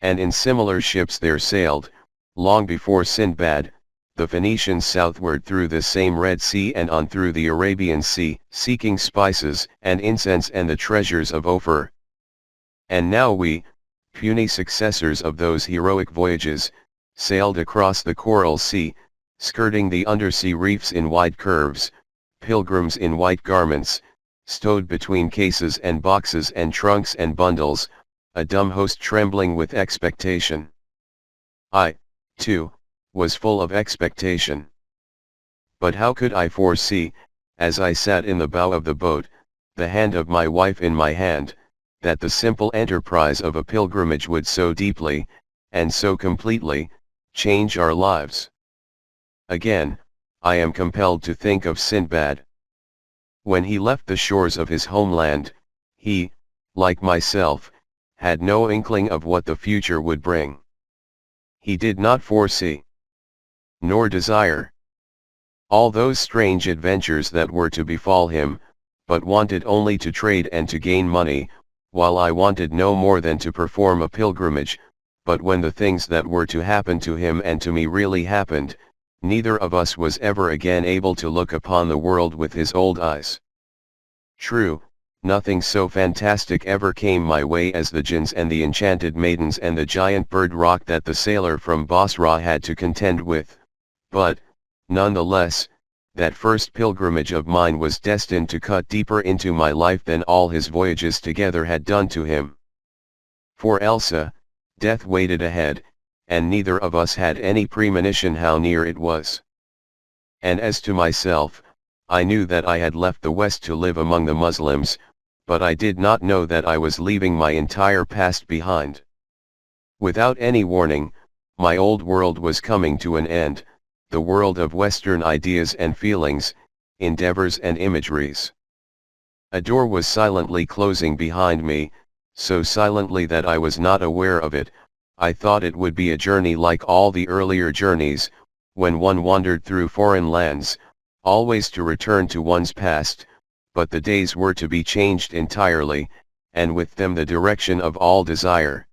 And in similar ships there sailed, long before Sindbad, the Phoenicians southward through the same Red Sea and on through the Arabian Sea, seeking spices and incense and the treasures of Ophir. And now we, puny successors of those heroic voyages, sailed across the Coral Sea, skirting the undersea reefs in wide curves, pilgrims in white garments, stowed between cases and boxes and trunks and bundles, a dumb host trembling with expectation. I, too, was full of expectation. But how could I foresee, as I sat in the bow of the boat, the hand of my wife in my hand, that the simple enterprise of a pilgrimage would so deeply, and so completely, change our lives? Again, I am compelled to think of Sindbad. When he left the shores of his homeland, he, like myself, had no inkling of what the future would bring. He did not foresee, nor desire, all those strange adventures that were to befall him, but wanted only to trade and to gain money, while I wanted no more than to perform a pilgrimage. But when the things that were to happen to him and to me really happened, neither of us was ever again able to look upon the world with his old eyes. True, nothing so fantastic ever came my way as the jinns and the enchanted maidens and the giant bird rock that the sailor from Basra had to contend with, but, none the less, that first pilgrimage of mine was destined to cut deeper into my life than all his voyages together had done to him. For Elsa, death waited ahead, and neither of us had any premonition how near it was. And as to myself, I knew that I had left the West to live among the Muslims, but I did not know that I was leaving my entire past behind. Without any warning, my old world was coming to an end, the world of Western ideas and feelings, endeavors and imageries. A door was silently closing behind me, so silently that I was not aware of it, I thought it would be a journey like all the earlier journeys, when one wandered through foreign lands, always to return to one's past, but the days were to be changed entirely, and with them the direction of all desire.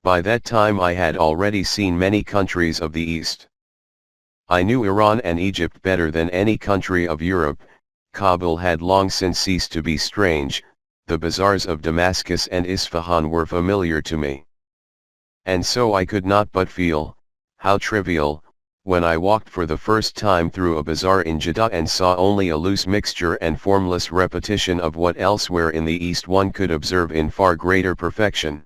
By that time I had already seen many countries of the East. I knew Iran and Egypt better than any country of Europe. Kabul had long since ceased to be strange, the bazaars of Damascus and Isfahan were familiar to me. And so I could not but feel, how trivial, when I walked for the first time through a bazaar in Jeddah and saw only a loose mixture and formless repetition of what elsewhere in the East one could observe in far greater perfection.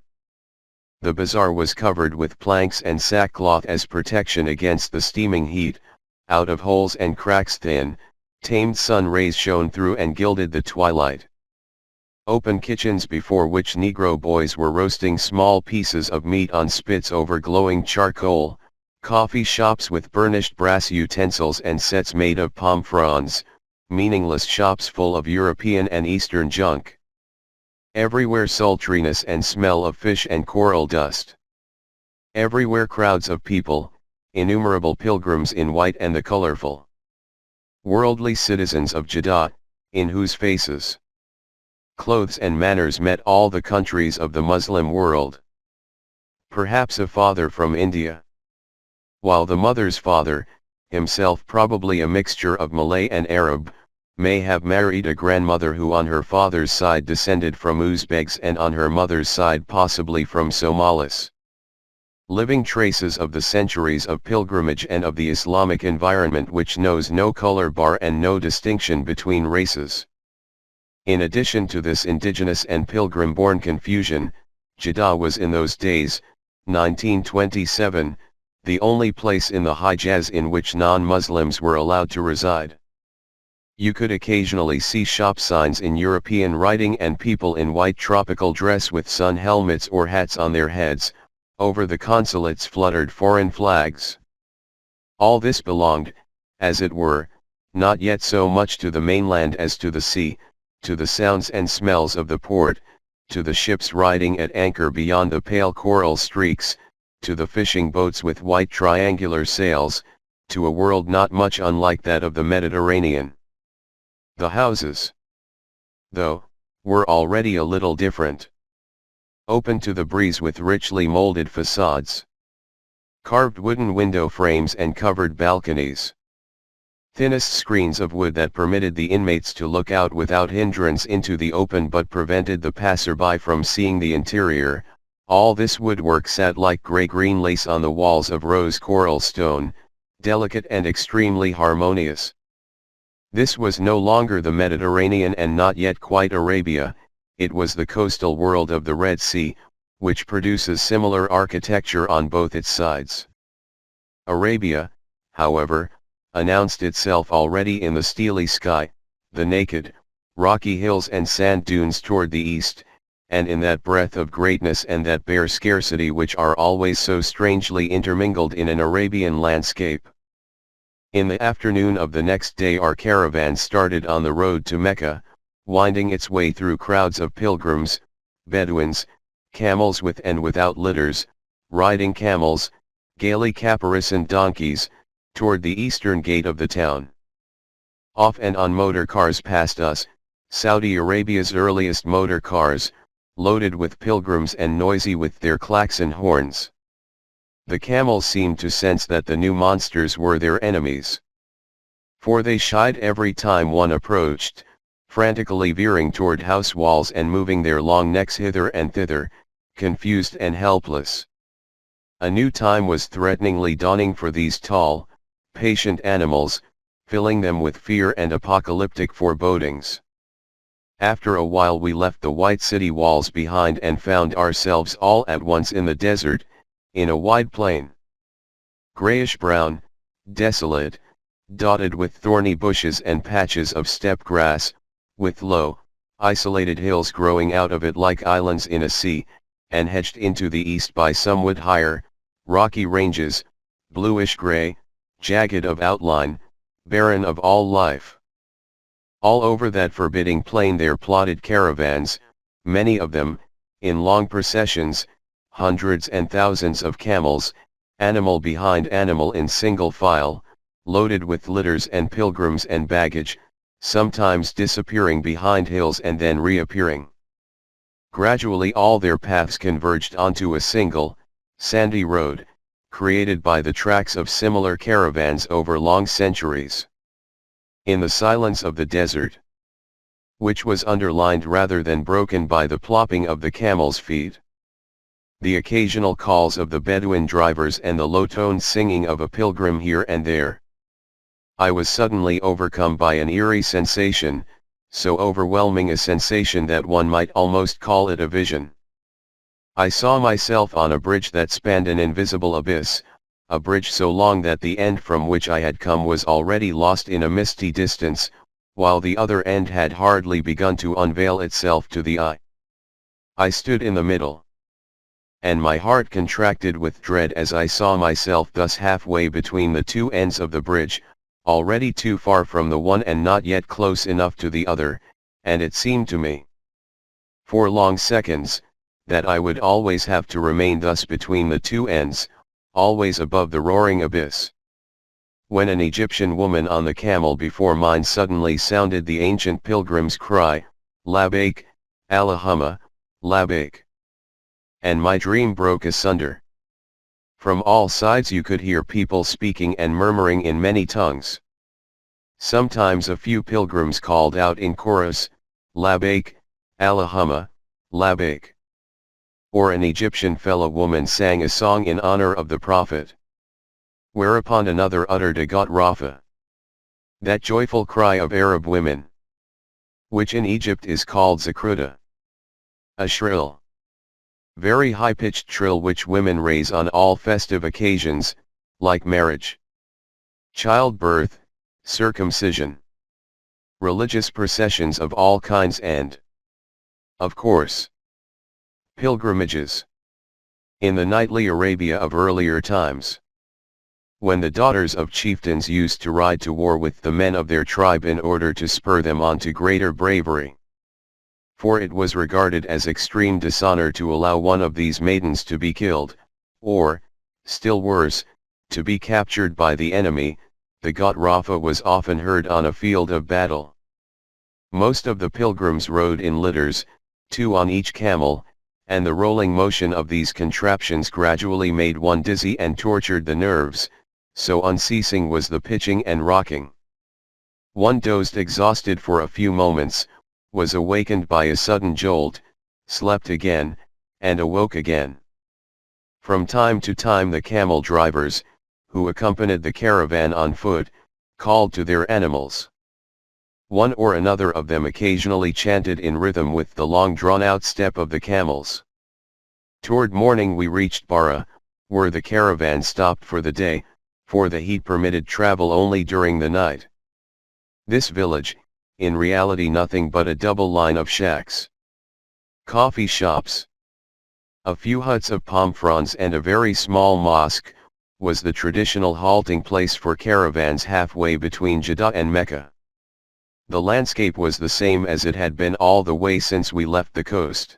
The bazaar was covered with planks and sackcloth as protection against the steaming heat, out of holes and cracks thin, tamed sun rays shone through and gilded the twilight. Open kitchens before which Negro boys were roasting small pieces of meat on spits over glowing charcoal, coffee shops with burnished brass utensils and sets made of palm fronds, meaningless shops full of European and Eastern junk. Everywhere sultriness and smell of fish and coral dust. Everywhere crowds of people, innumerable pilgrims in white and the colorful. Worldly citizens of Jeddah, in whose faces, clothes and manners met all the countries of the Muslim world. Perhaps a father from India. While the mother's father, himself probably a mixture of Malay and Arab, may have married a grandmother who on her father's side descended from Uzbeks and on her mother's side possibly from Somalis. Living traces of the centuries of pilgrimage and of the Islamic environment which knows no color bar and no distinction between races. In addition to this indigenous and pilgrim-born confusion, Jeddah was in those days, 1927, the only place in the Hijaz in which non-Muslims were allowed to reside. You could occasionally see shop signs in European writing and people in white tropical dress with sun helmets or hats on their heads. Over the consulates fluttered foreign flags. All this belonged, as it were, not yet so much to the mainland as to the sea, to the sounds and smells of the port, to the ships riding at anchor beyond the pale coral streaks, to the fishing boats with white triangular sails, to a world not much unlike that of the Mediterranean. The houses, though, were already a little different. Open to the breeze with richly molded facades. Carved wooden window frames and covered balconies. Thinnest screens of wood that permitted the inmates to look out without hindrance into the open but prevented the passerby from seeing the interior. All this woodwork sat like grey-green lace on the walls of rose coral stone, delicate and extremely harmonious. This was no longer the Mediterranean and not yet quite Arabia, it was the coastal world of the Red Sea, which produces similar architecture on both its sides. Arabia, however, announced itself already in the steely sky, the naked, rocky hills and sand dunes toward the east, and in that breath of greatness and that bare scarcity which are always so strangely intermingled in an Arabian landscape. In the afternoon of the next day our caravan started on the road to Mecca, winding its way through crowds of pilgrims, Bedouins, camels with and without litters, riding camels, gaily caparisoned donkeys, toward the eastern gate of the town. Off and on motor cars passed us, Saudi Arabia's earliest motor cars, loaded with pilgrims and noisy with their klaxon horns. The camels seemed to sense that the new monsters were their enemies. For they shied every time one approached, frantically veering toward house walls and moving their long necks hither and thither, confused and helpless. A new time was threateningly dawning for these tall, patient animals, filling them with fear and apocalyptic forebodings. After a while we left the white city walls behind and found ourselves all at once in the desert, in a wide plain. Grayish-brown, desolate, dotted with thorny bushes and patches of steppe grass, with low, isolated hills growing out of it like islands in a sea, and hedged into the east by somewhat higher, rocky ranges, bluish-gray, jagged of outline, barren of all life. All over that forbidding plain there plodded caravans, many of them, in long processions, hundreds and thousands of camels, animal behind animal in single file, loaded with litters and pilgrims and baggage, sometimes disappearing behind hills and then reappearing. Gradually all their paths converged onto a single, sandy road, created by the tracks of similar caravans over long centuries. In the silence of the desert, which was underlined rather than broken by the plopping of the camels' feet, the occasional calls of the Bedouin drivers and the low-toned singing of a pilgrim here and there, I was suddenly overcome by an eerie sensation, so overwhelming a sensation that one might almost call it a vision. I saw myself on a bridge that spanned an invisible abyss, a bridge so long that the end from which I had come was already lost in a misty distance, while the other end had hardly begun to unveil itself to the eye. I stood in the middle, and my heart contracted with dread as I saw myself thus halfway between the two ends of the bridge, already too far from the one and not yet close enough to the other, and it seemed to me, for long seconds, that I would always have to remain thus between the two ends, always above the roaring abyss. When an Egyptian woman on the camel before mine suddenly sounded the ancient pilgrim's cry, Labbaik, Allahumma, Labbaik, and my dream broke asunder. From all sides you could hear people speaking and murmuring in many tongues. Sometimes a few pilgrims called out in chorus, Labbaik, Allahumma, Labbaik. Or an Egyptian fellow woman sang a song in honor of the Prophet. Whereupon another uttered a Got Rafa, that joyful cry of Arab women, which in Egypt is called Zakruta, a shrill, very high-pitched trill which women raise on all festive occasions, like marriage, childbirth, circumcision, religious processions of all kinds and, of course, pilgrimages. In the knightly Arabia of earlier times, when the daughters of chieftains used to ride to war with the men of their tribe in order to spur them on to greater bravery, for it was regarded as extreme dishonor to allow one of these maidens to be killed, or, still worse, to be captured by the enemy, the Got Rafa was often heard on a field of battle. Most of the pilgrims rode in litters, 2 on each camel, and the rolling motion of these contraptions gradually made one dizzy and tortured the nerves, so unceasing was the pitching and rocking. One dozed exhausted for a few moments, was awakened by a sudden jolt, slept again, and awoke again. From time to time the camel drivers, who accompanied the caravan on foot, called to their animals. One or another of them occasionally chanted in rhythm with the long drawn-out step of the camels. Toward morning we reached Bara, where the caravan stopped for the day, for the heat permitted travel only during the night. This village, in reality nothing but a double line of shacks, coffee shops, a few huts of palm fronds and a very small mosque, was the traditional halting place for caravans halfway between Jeddah and Mecca. The landscape was the same as it had been all the way since we left the coast.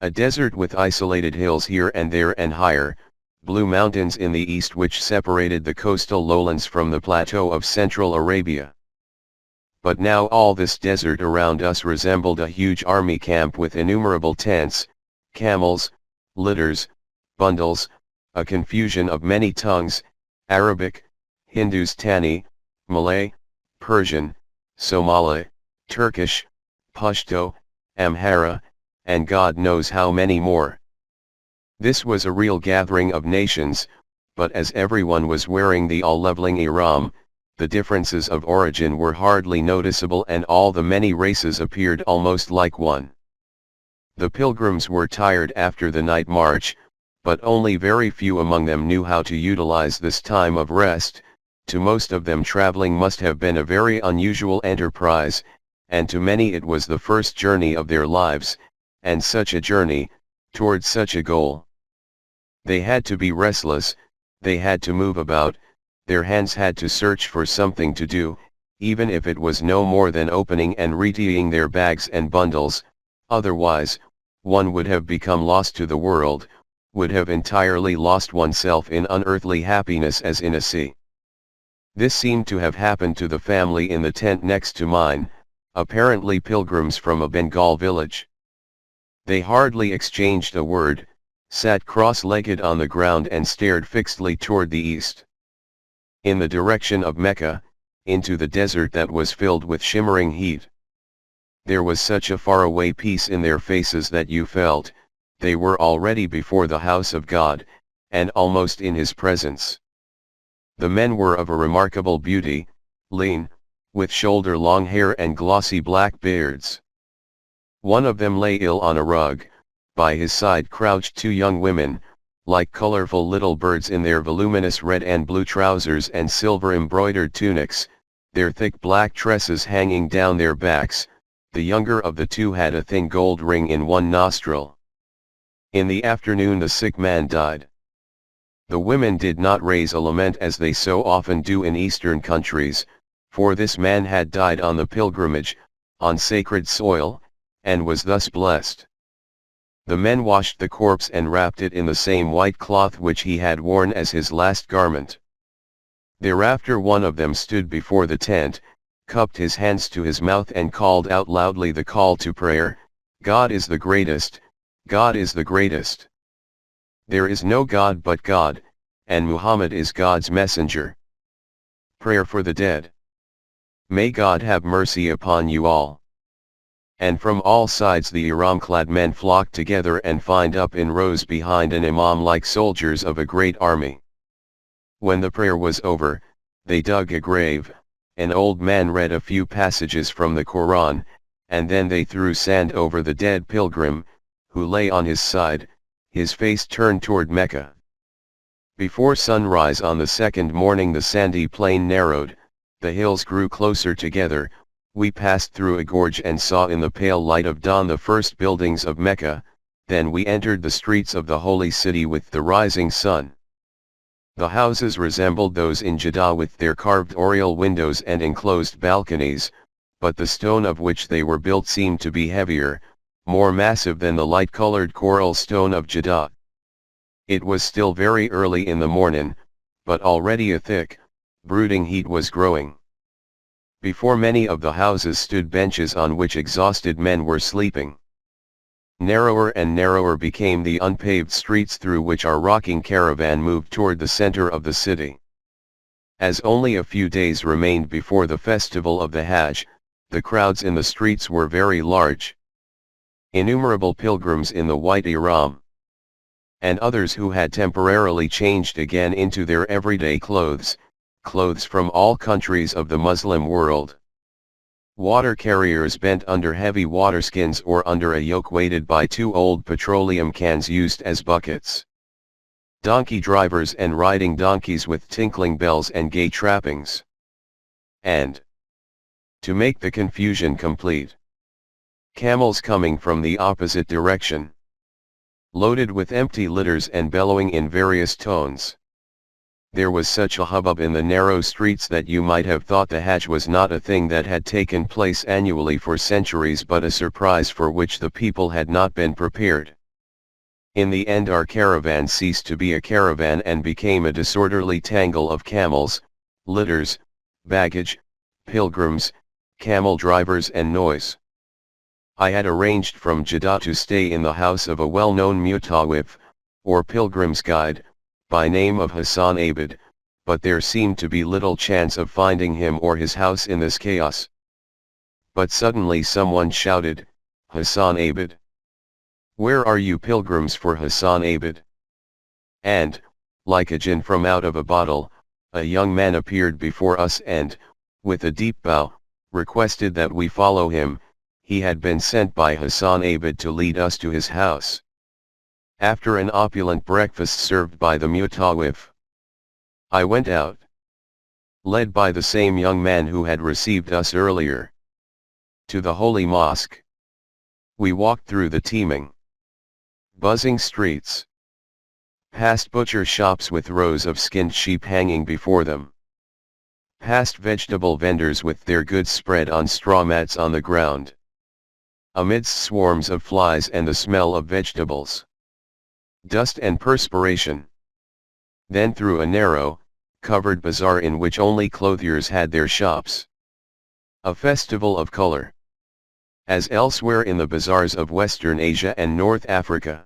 A desert with isolated hills here and there and higher, blue mountains in the east which separated the coastal lowlands from the plateau of central Arabia. But now all this desert around us resembled a huge army camp with innumerable tents, camels, litters, bundles, a confusion of many tongues, Arabic, Hindustani, Malay, Persian, Somali, Turkish, Pashto, Amhara, and God knows how many more. This was a real gathering of nations, but as everyone was wearing the all-leveling ihram, the differences of origin were hardly noticeable and all the many races appeared almost like one. The pilgrims were tired after the night march, but only very few among them knew how to utilize this time of rest. To most of them traveling must have been a very unusual enterprise, and to many it was the first journey of their lives, and such a journey, towards such a goal. They had to be restless, they had to move about, their hands had to search for something to do, even if it was no more than opening and retying their bags and bundles, otherwise, one would have become lost to the world, would have entirely lost oneself in unearthly happiness as in a sea. This seemed to have happened to the family in the tent next to mine, apparently pilgrims from a Bengal village. They hardly exchanged a word, sat cross-legged on the ground and stared fixedly toward the east. In the direction of Mecca, into the desert that was filled with shimmering heat. There was such a faraway peace in their faces that you felt, they were already before the house of God, and almost in His presence. The men were of a remarkable beauty, lean, with shoulder-long hair and glossy black beards. One of them lay ill on a rug, by his side crouched two young women, like colorful little birds in their voluminous red and blue trousers and silver-embroidered tunics, their thick black tresses hanging down their backs. The younger of the two had a thin gold ring in one nostril. In the afternoon the sick man died. The women did not raise a lament as they so often do in Eastern countries, for this man had died on the pilgrimage, on sacred soil, and was thus blessed. The men washed the corpse and wrapped it in the same white cloth which he had worn as his last garment. Thereafter one of them stood before the tent, cupped his hands to his mouth and called out loudly the call to prayer, "God is the greatest, God is the greatest. There is no God but God, and Muhammad is God's messenger." Prayer for the dead. May God have mercy upon you all. And from all sides the ihram-clad men flocked together and lined up in rows behind an imam like soldiers of a great army. When the prayer was over, they dug a grave, an old man read a few passages from the Quran, and then they threw sand over the dead pilgrim, who lay on his side, his face turned toward Mecca. Before sunrise on the second morning the sandy plain narrowed, the hills grew closer together, we passed through a gorge and saw in the pale light of dawn the first buildings of Mecca, then we entered the streets of the holy city with the rising sun. The houses resembled those in Jeddah with their carved oriel windows and enclosed balconies, but the stone of which they were built seemed to be heavier, more massive than the light-colored coral stone of Jeddah. It was still very early in the morning, but already a thick, brooding heat was growing. Before many of the houses stood benches on which exhausted men were sleeping. Narrower and narrower became the unpaved streets through which our rocking caravan moved toward the center of the city. As only a few days remained before the festival of the Hajj, the crowds in the streets were very large. Innumerable pilgrims in the white ihram, and others who had temporarily changed again into their everyday clothes from all countries of the Muslim world. Water carriers bent under heavy waterskins or under a yoke weighted by two old petroleum cans used as buckets. Donkey drivers and riding donkeys with tinkling bells and gay trappings. And, to make the confusion complete, camels coming from the opposite direction, loaded with empty litters and bellowing in various tones. There was such a hubbub in the narrow streets that you might have thought the Hajj was not a thing that had taken place annually for centuries but a surprise for which the people had not been prepared. In the end our caravan ceased to be a caravan and became a disorderly tangle of camels, litters, baggage, pilgrims, camel drivers and noise. I had arranged from Jeddah to stay in the house of a well-known mutawif, or pilgrim's guide, by name of Hussain Abid, but there seemed to be little chance of finding him or his house in this chaos. But suddenly someone shouted, "Hussain Abid! Where are you pilgrims for Hussain Abid?" And, like a jinn from out of a bottle, a young man appeared before us and, with a deep bow, requested that we follow him. He had been sent by Hussain Abid to lead us to his house. After an opulent breakfast served by the mutawif, I went out, led by the same young man who had received us earlier, to the holy mosque. We walked through the teeming, buzzing streets, past butcher shops with rows of skinned sheep hanging before them, past vegetable vendors with their goods spread on straw mats on the ground, amidst swarms of flies and the smell of vegetables. dust and perspiration. Then through a narrow, covered bazaar in which only clothiers had their shops. A festival of color. As elsewhere in the bazaars of Western Asia and North Africa.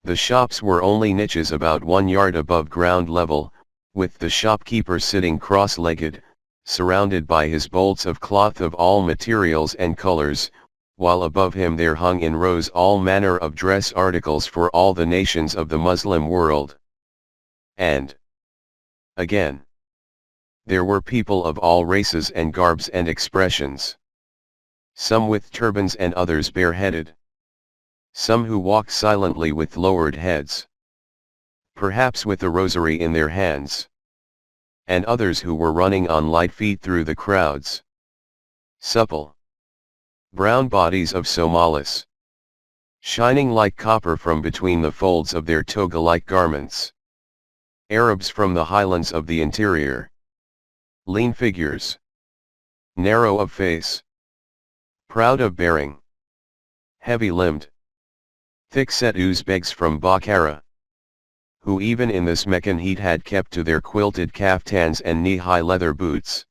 The shops were only niches about 1 yard above ground level, with the shopkeeper sitting cross-legged, surrounded by his bolts of cloth of all materials and colors, while above him there hung in rows all manner of dress articles for all the nations of the Muslim world. And again, there were people of all races and garbs and expressions. Some with turbans and others bareheaded. Some who walked silently with lowered heads. Perhaps with a rosary in their hands. And others who were running on light feet through the crowds. Supple, brown bodies of Somalis, shining like copper from between the folds of their toga-like garments. Arabs from the highlands of the interior. Lean figures. Narrow of face. Proud of bearing. Heavy-limbed. Thick-set Uzbeks from Bukhara, who even in this Meccan heat had kept to their quilted kaftans and knee-high leather boots.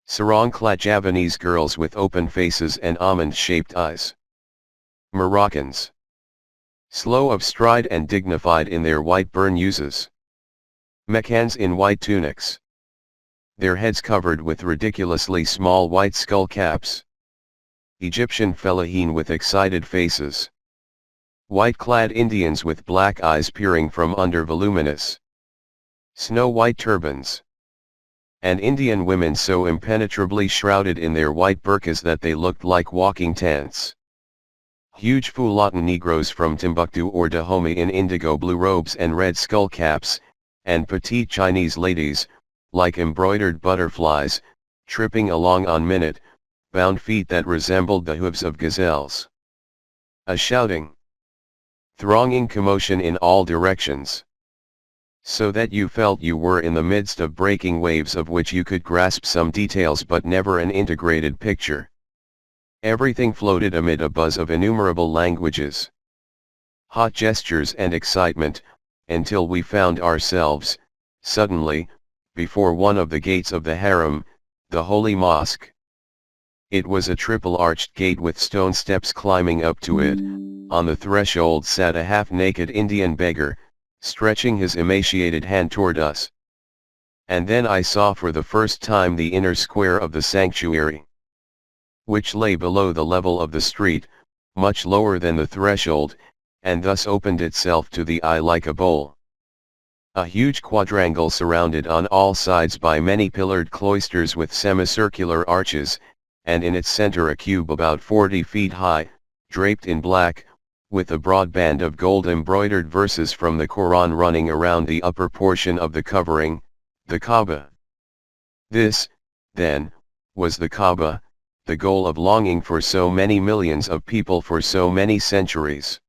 Sarong-clad Javanese girls with open faces and almond-shaped eyes. Moroccans. Slow of stride and dignified in their white burnouses. Meccans in white tunics. Their heads covered with ridiculously small white skull caps. Egyptian fellahin with excited faces. White-clad Indians with black eyes peering from under voluminous, snow-white turbans. And Indian women so impenetrably shrouded in their white burqas that they looked like walking tents. Huge Fulatan Negroes from Timbuktu or Dahomey in indigo blue robes and red skull caps, and petite Chinese ladies, like embroidered butterflies, tripping along on minute-bound feet that resembled the hooves of gazelles. A shouting, thronging commotion in all directions. So that you felt you were in the midst of breaking waves of which you could grasp some details but never an integrated picture. Everything floated amid a buzz of innumerable languages. Hot gestures and excitement, until we found ourselves, suddenly, before one of the gates of the harem, the holy mosque. It was a triple-arched gate with stone steps climbing up to it. On the threshold sat a half-naked Indian beggar, stretching his emaciated hand toward us. And then I saw for the first time the inner square of the sanctuary, which lay below the level of the street, much lower than the threshold, and thus opened itself to the eye like a bowl. A huge quadrangle surrounded on all sides by many pillared cloisters with semicircular arches, and in its center a cube about 40 feet high, draped in black, with a broad band of gold-embroidered verses from the Quran running around the upper portion of the covering, the Kaaba. This, then, was the Kaaba, the goal of longing for so many millions of people for so many centuries.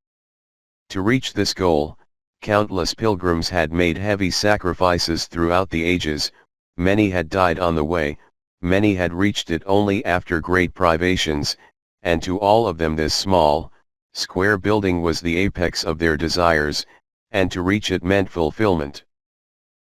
To reach this goal, countless pilgrims had made heavy sacrifices throughout the ages, many had died on the way, many had reached it only after great privations, and to all of them this small, square building was the apex of their desires, and to reach it meant fulfillment.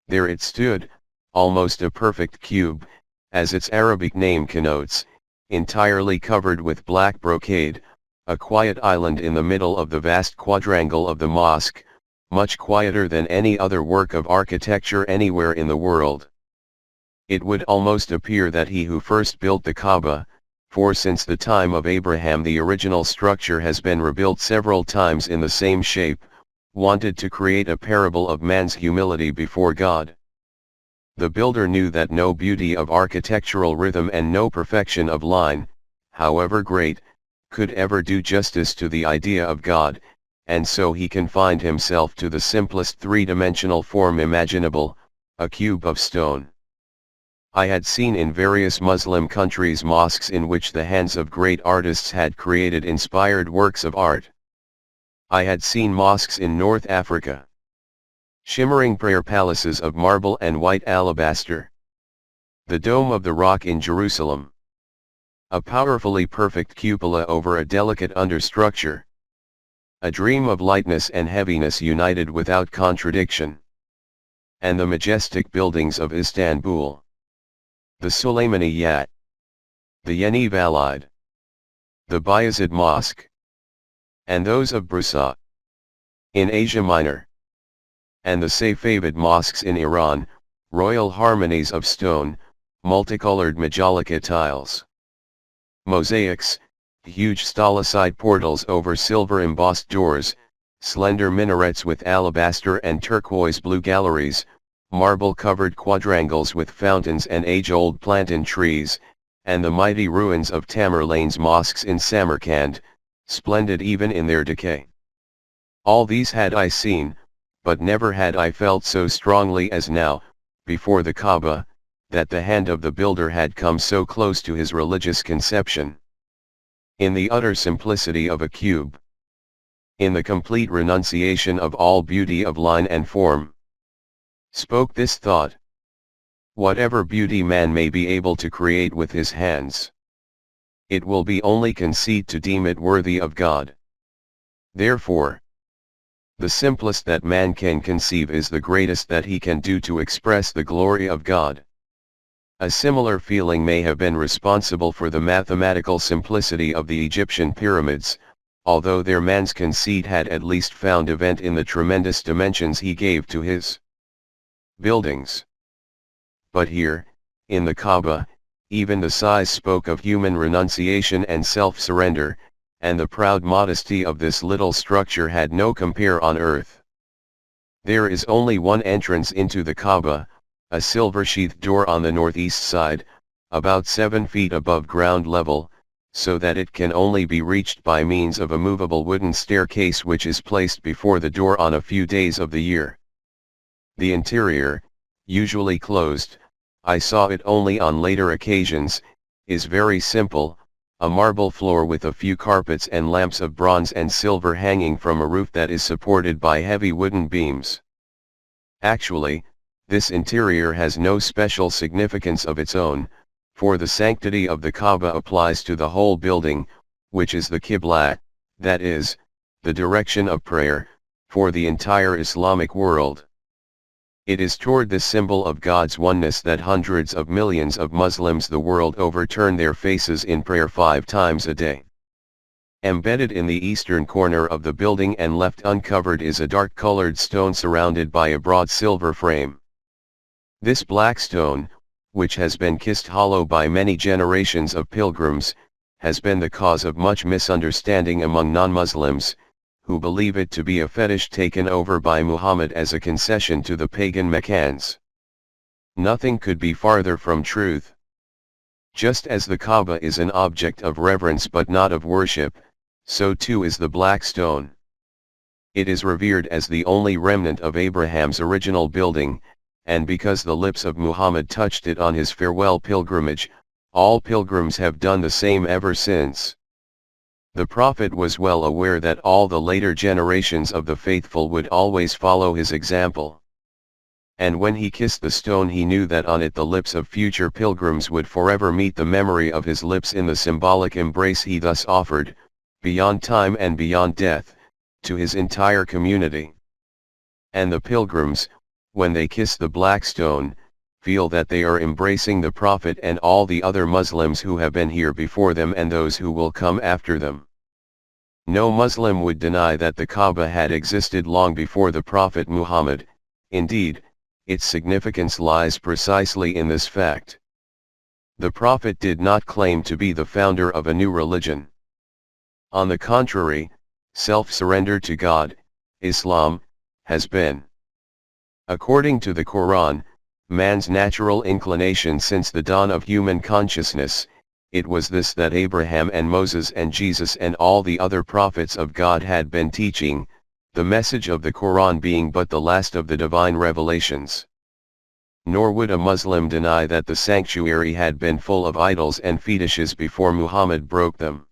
There it stood, almost a perfect cube, as its Arabic name connotes, entirely covered with black brocade, a quiet island in the middle of the vast quadrangle of the mosque, much quieter than any other work of architecture anywhere in the world. It would almost appear that he who first built the Kaaba, for since the time of Abraham the original structure has been rebuilt several times in the same shape, wanted to create a parable of man's humility before God. The builder knew that no beauty of architectural rhythm and no perfection of line, however great, could ever do justice to the idea of God, and so he confined himself to the simplest three-dimensional form imaginable, a cube of stone. I had seen in various Muslim countries mosques in which the hands of great artists had created inspired works of art. I had seen mosques in North Africa, shimmering prayer palaces of marble and white alabaster, the Dome of the Rock in Jerusalem, a powerfully perfect cupola over a delicate understructure, A dream of lightness and heaviness united without contradiction. And the majestic buildings of Istanbul. The Süleymaniyat. The Yeni Valide. The Bayezid Mosque. And those of Bursa. In Asia Minor. And the Safavid mosques in Iran, royal harmonies of stone, multicolored majolica tiles. Mosaics, huge stalactite portals over silver embossed doors, slender minarets with alabaster and turquoise blue galleries, marble-covered quadrangles with fountains and age-old plantain trees, and the mighty ruins of Tamerlane's mosques in Samarkand, splendid even in their decay. All these had I seen, but never had I felt so strongly as now, before the Kaaba, that the hand of the builder had come so close to his religious conception. In the utter simplicity of a cube. In the complete renunciation of all beauty of line and form. Spoke this thought. Whatever beauty man may be able to create with his hands, it will be only conceit to deem it worthy of God. Therefore, the simplest that man can conceive is the greatest that he can do to express the glory of God. A similar feeling may have been responsible for the mathematical simplicity of the Egyptian pyramids, although their man's conceit had at least found a vent in the tremendous dimensions he gave to his buildings. But here, in the Kaaba, even the size spoke of human renunciation and self-surrender, and the proud modesty of this little structure had no compare on earth. There is only one entrance into the Kaaba, a silver-sheathed door on the northeast side, about 7 feet above ground level, so that it can only be reached by means of a movable wooden staircase which is placed before the door on a few days of the year. The interior, usually closed, I saw it only on later occasions, is very simple, a marble floor with a few carpets and lamps of bronze and silver hanging from a roof that is supported by heavy wooden beams. Actually, this interior has no special significance of its own, for the sanctity of the Kaaba applies to the whole building, which is the Qibla, that is, the direction of prayer, for the entire Islamic world. It is toward this symbol of God's oneness that hundreds of millions of Muslims the world over turn their faces in prayer 5 times a day. Embedded in the eastern corner of the building and left uncovered is a dark-colored stone surrounded by a broad silver frame. This black stone, which has been kissed hollow by many generations of pilgrims, has been the cause of much misunderstanding among non-Muslims, who believe it to be a fetish taken over by Muhammad as a concession to the pagan Meccans. Nothing could be farther from truth. Just as the Kaaba is an object of reverence but not of worship, so too is the black stone. It is revered as the only remnant of Abraham's original building, and because the lips of Muhammad touched it on his farewell pilgrimage, all pilgrims have done the same ever since. The Prophet was well aware that all the later generations of the faithful would always follow his example. And when he kissed the stone he knew that on it the lips of future pilgrims would forever meet the memory of his lips in the symbolic embrace he thus offered, beyond time and beyond death, to his entire community. And the pilgrims, when they kiss the black stone, feel that they are embracing the Prophet and all the other Muslims who have been here before them and those who will come after them. No Muslim would deny that the Kaaba had existed long before the Prophet Muhammad. Indeed, its significance lies precisely in this fact. The Prophet did not claim to be the founder of a new religion. On the contrary, self-surrender to God, Islam, has been. According to the Quran, man's natural inclination since the dawn of human consciousness, it was this that Abraham and Moses and Jesus and all the other prophets of God had been teaching, the message of the Quran being but the last of the divine revelations. Nor would a Muslim deny that the sanctuary had been full of idols and fetishes before Muhammad broke them.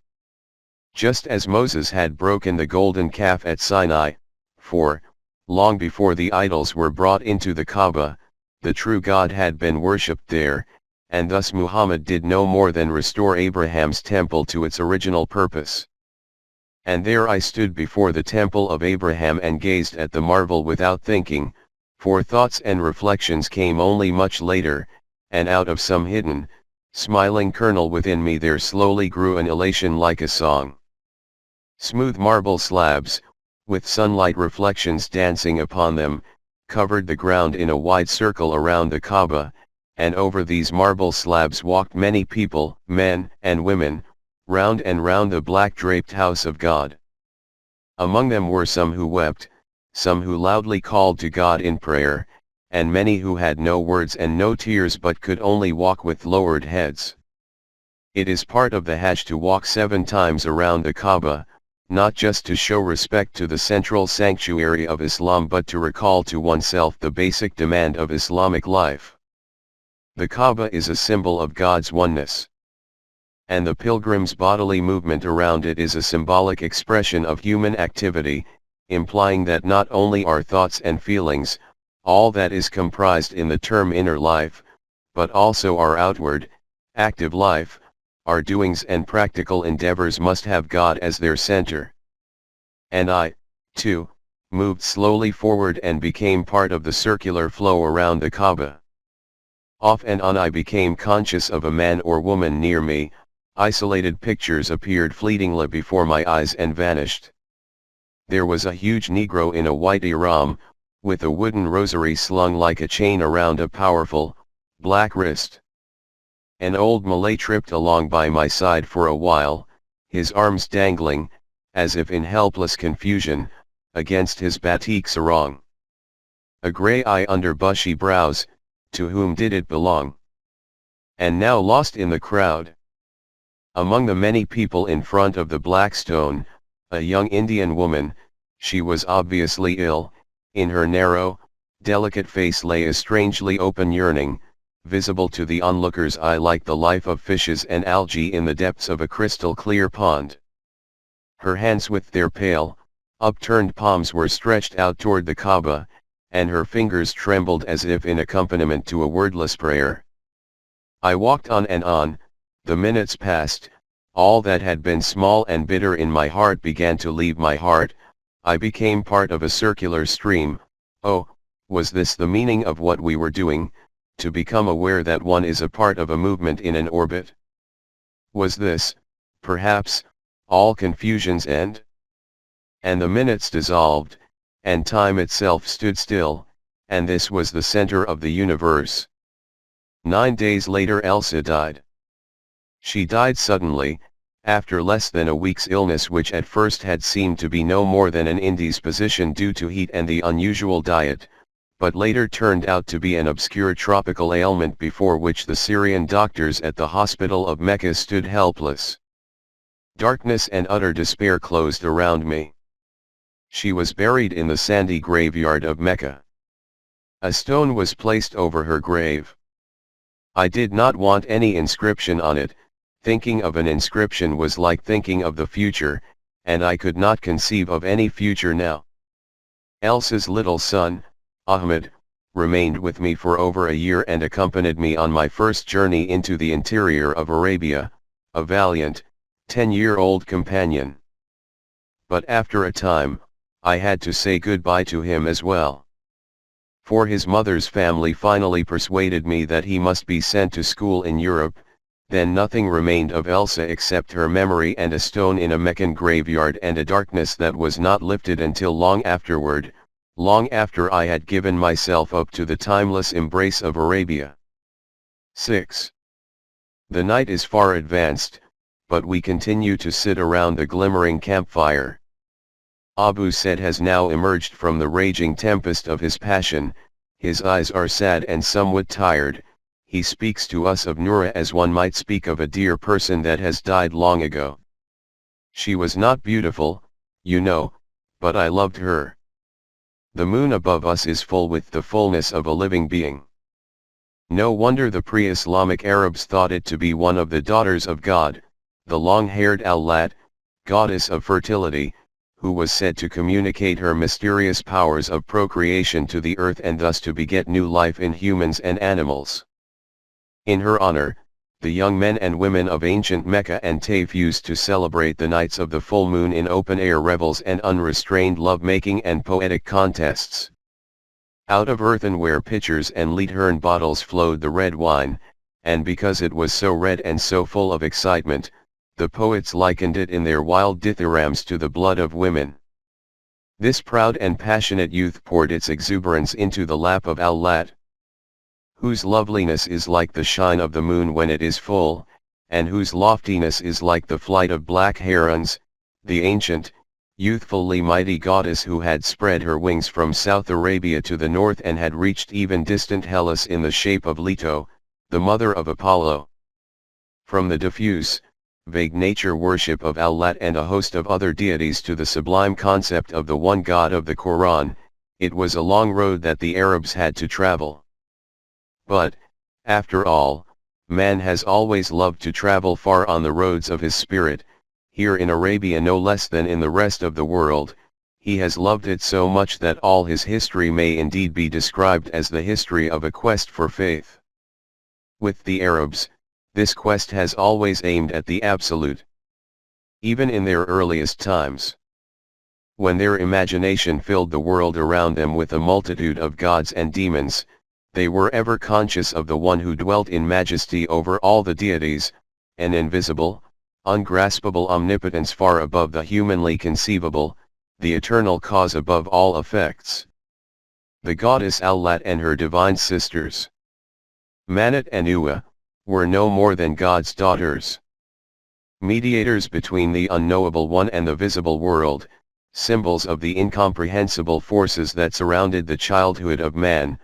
Just as Moses had broken the golden calf at Sinai, for, long before the idols were brought into the Kaaba, the true God had been worshipped there, and thus Muhammad did no more than restore Abraham's temple to its original purpose. And there I stood before the temple of Abraham and gazed at the marvel without thinking, for thoughts and reflections came only much later, and out of some hidden, smiling kernel within me there slowly grew an elation like a song. Smooth marble slabs, with sunlight reflections dancing upon them, covered the ground in a wide circle around the Kaaba, and over these marble slabs walked many people, men and women, round and round the black draped house of God. Among them were some who wept, some who loudly called to God in prayer, and many who had no words and no tears but could only walk with lowered heads. It is part of the Hajj to walk 7 times around the Kaaba, not just to show respect to the central sanctuary of Islam but to recall to oneself the basic demand of Islamic life. The Kaaba is a symbol of God's oneness. And the pilgrim's bodily movement around it is a symbolic expression of human activity, implying that not only our thoughts and feelings, all that is comprised in the term inner life, but also our outward, active life, our doings and practical endeavors must have God as their center. And I, too, moved slowly forward and became part of the circular flow around the Kaaba. Off and on I became conscious of a man or woman near me, isolated pictures appeared fleetingly before my eyes and vanished. There was a huge Negro in a white ihram, with a wooden rosary slung like a chain around a powerful, black wrist. An old Malay tripped along by my side for a while, his arms dangling, as if in helpless confusion, against his batik sarong. A grey eye under bushy brows, to whom did it belong? And now lost in the crowd. Among the many people in front of the black stone, a young Indian woman, she was obviously ill, in her narrow, delicate face lay a strangely open yearning, visible to the onlooker's eye like the life of fishes and algae in the depths of a crystal clear pond. Her hands with their pale, upturned palms were stretched out toward the Kaaba, and her fingers trembled as if in accompaniment to a wordless prayer. I walked on and on, the minutes passed, all that had been small and bitter in my heart began to leave my heart, I became part of a circular stream. Oh, was this the meaning of what we were doing, to become aware that one is a part of a movement in an orbit? Was this, perhaps, all confusion's end? And the minutes dissolved, and time itself stood still, and this was the center of the universe. 9 days later Elsa died. She died suddenly, after less than a week's illness which at first had seemed to be no more than an indisposition due to heat and the unusual diet, but later turned out to be an obscure tropical ailment before which the Syrian doctors at the hospital of Mecca stood helpless. Darkness and utter despair closed around me. She was buried in the sandy graveyard of Mecca. A stone was placed over her grave. I did not want any inscription on it. Thinking of an inscription was like thinking of the future, and I could not conceive of any future now. Elsa's little son, Ahmed, remained with me for over a year and accompanied me on my first journey into the interior of Arabia, a valiant, 10-year-old companion. But after a time, I had to say goodbye to him as well. For his mother's family finally persuaded me that he must be sent to school in Europe. Then nothing remained of Elsa except her memory and a stone in a Meccan graveyard and a darkness that was not lifted until long afterward, long after I had given myself up to the timeless embrace of Arabia. 6. The night is far advanced, but we continue to sit around the glimmering campfire. Abu Said has now emerged from the raging tempest of his passion, his eyes are sad and somewhat tired. He speaks to us of Noura as one might speak of a dear person that has died long ago. She was not beautiful, you know, but I loved her. The moon above us is full with the fullness of a living being. No wonder the pre-Islamic Arabs thought it to be one of the daughters of God, the long-haired Al-Lat, goddess of fertility, who was said to communicate her mysterious powers of procreation to the earth and thus to beget new life in humans and animals. In her honor, the young men and women of ancient Mecca and Taif used to celebrate the nights of the full moon in open-air revels and unrestrained love-making and poetic contests. Out of earthenware pitchers and Leithern bottles flowed the red wine, and because it was so red and so full of excitement, the poets likened it in their wild dithyrambs to the blood of women. This proud and passionate youth poured its exuberance into the lap of Al-Lat, whose loveliness is like the shine of the moon when it is full, and whose loftiness is like the flight of black herons, the ancient, youthfully mighty goddess who had spread her wings from South Arabia to the north and had reached even distant Hellas in the shape of Leto, the mother of Apollo. From the diffuse, vague nature worship of Al-Lat and a host of other deities to the sublime concept of the one God of the Quran, it was a long road that the Arabs had to travel. But, after all, man has always loved to travel far on the roads of his spirit. Here in Arabia no less than in the rest of the world, he has loved it so much that all his history may indeed be described as the history of a quest for faith. With the Arabs, this quest has always aimed at the absolute. Even in their earliest times, when their imagination filled the world around them with a multitude of gods and demons, they were ever conscious of the one who dwelt in majesty over all the deities, an invisible, ungraspable omnipotence far above the humanly conceivable, the eternal cause above all effects. The goddess Al-Lat and her divine sisters, Manat and Uwa, were no more than God's daughters, mediators between the unknowable one and the visible world, symbols of the incomprehensible forces that surrounded the childhood of man.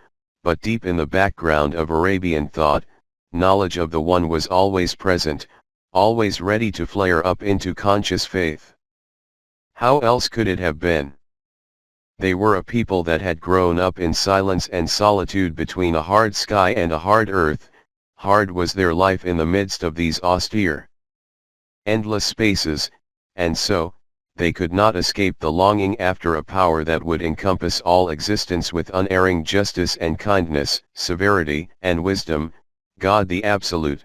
But deep in the background of Arabian thought, knowledge of the one was always present, always ready to flare up into conscious faith. How else could it have been? They were a people that had grown up in silence and solitude between a hard sky and a hard earth. Hard was their life in the midst of these austere, endless spaces, and so, they could not escape the longing after a power that would encompass all existence with unerring justice and kindness, severity and wisdom, God the Absolute.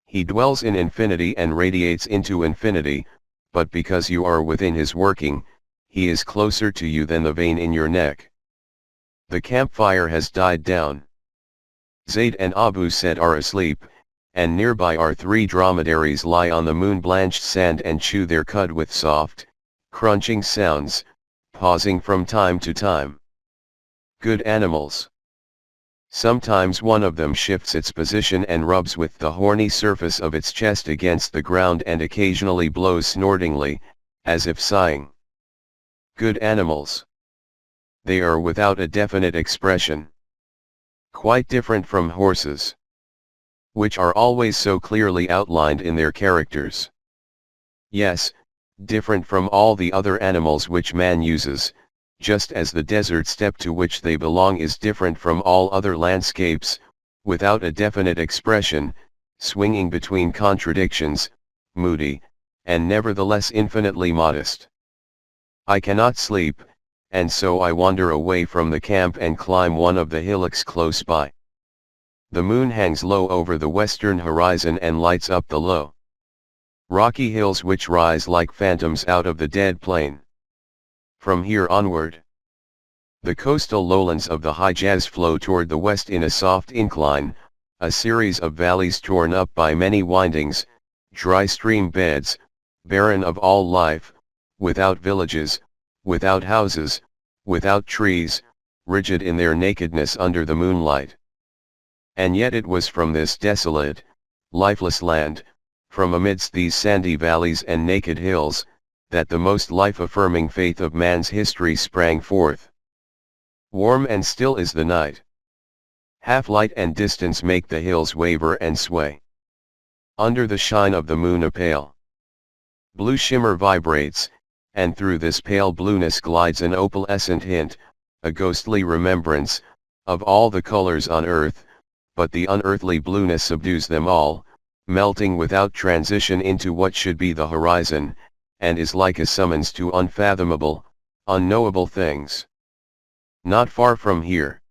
He dwells in infinity and radiates into infinity, but because you are within his working, he is closer to you than the vein in your neck. The campfire has died down. Zayd and Abu Said are asleep, and nearby our 3 dromedaries lie on the moon-blanched sand and chew their cud with soft, crunching sounds, pausing from time to time. Good animals. Sometimes one of them shifts its position and rubs with the horny surface of its chest against the ground and occasionally blows snortingly, as if sighing. Good animals. They are without a definite expression. Quite different from horses, which are always so clearly outlined in their characters. Yes, different from all the other animals which man uses, just as the desert steppe to which they belong is different from all other landscapes, without a definite expression, swinging between contradictions, moody, and nevertheless infinitely modest. I cannot sleep, and so I wander away from the camp and climb one of the hillocks close by. The moon hangs low over the western horizon and lights up the low, rocky hills which rise like phantoms out of the dead plain. From here onward, the coastal lowlands of the Hijaz flow toward the west in a soft incline, a series of valleys torn up by many windings, dry stream beds, barren of all life, without villages, without houses, without trees, rigid in their nakedness under the moonlight. And yet it was from this desolate, lifeless land, from amidst these sandy valleys and naked hills, that the most life-affirming faith of man's history sprang forth. Warm and still is the night. Half light and distance make the hills waver and sway. Under the shine of the moon a pale blue shimmer vibrates, and through this pale blueness glides an opalescent hint, a ghostly remembrance, of all the colors on earth, but the unearthly blueness subdues them all, melting without transition into what should be the horizon, and is like a summons to unfathomable, unknowable things. Not far from here,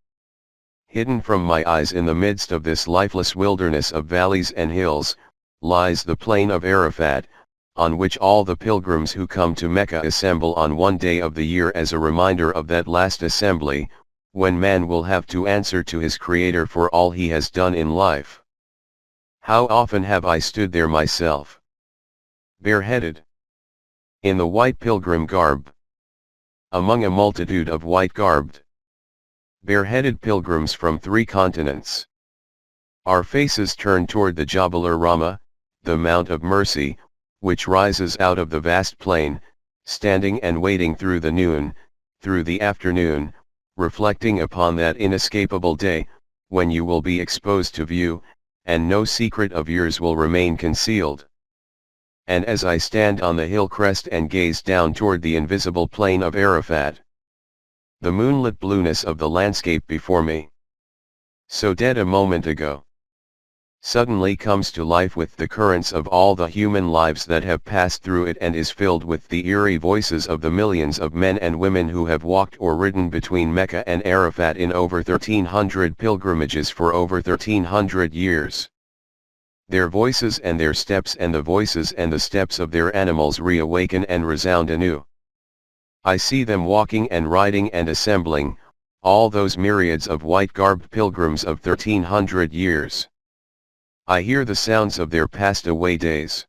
hidden from my eyes in the midst of this lifeless wilderness of valleys and hills, lies the plain of Arafat, on which all the pilgrims who come to Mecca assemble on one day of the year as a reminder of that last assembly, when man will have to answer to his Creator for all he has done in life. How often have I stood there myself, bareheaded, in the white pilgrim garb, among a multitude of white-garbed, bareheaded pilgrims from 3 continents. Our faces turned toward the Jabal Rahmah, the Mount of Mercy, which rises out of the vast plain, standing and waiting through the noon, through the afternoon, reflecting upon that inescapable day, when you will be exposed to view, and no secret of yours will remain concealed. And as I stand on the hill crest and gaze down toward the invisible plain of Arafat, the moonlit blueness of the landscape before me, so dead a moment ago, suddenly comes to life with the currents of all the human lives that have passed through it, and is filled with the eerie voices of the millions of men and women who have walked or ridden between Mecca and Arafat in over 1,300 pilgrimages for over 1,300 years. Their voices and their steps and the voices and the steps of their animals reawaken and resound anew. I see them walking and riding and assembling, all those myriads of white-garbed pilgrims of 1,300 years. I hear the sounds of their passed-away days.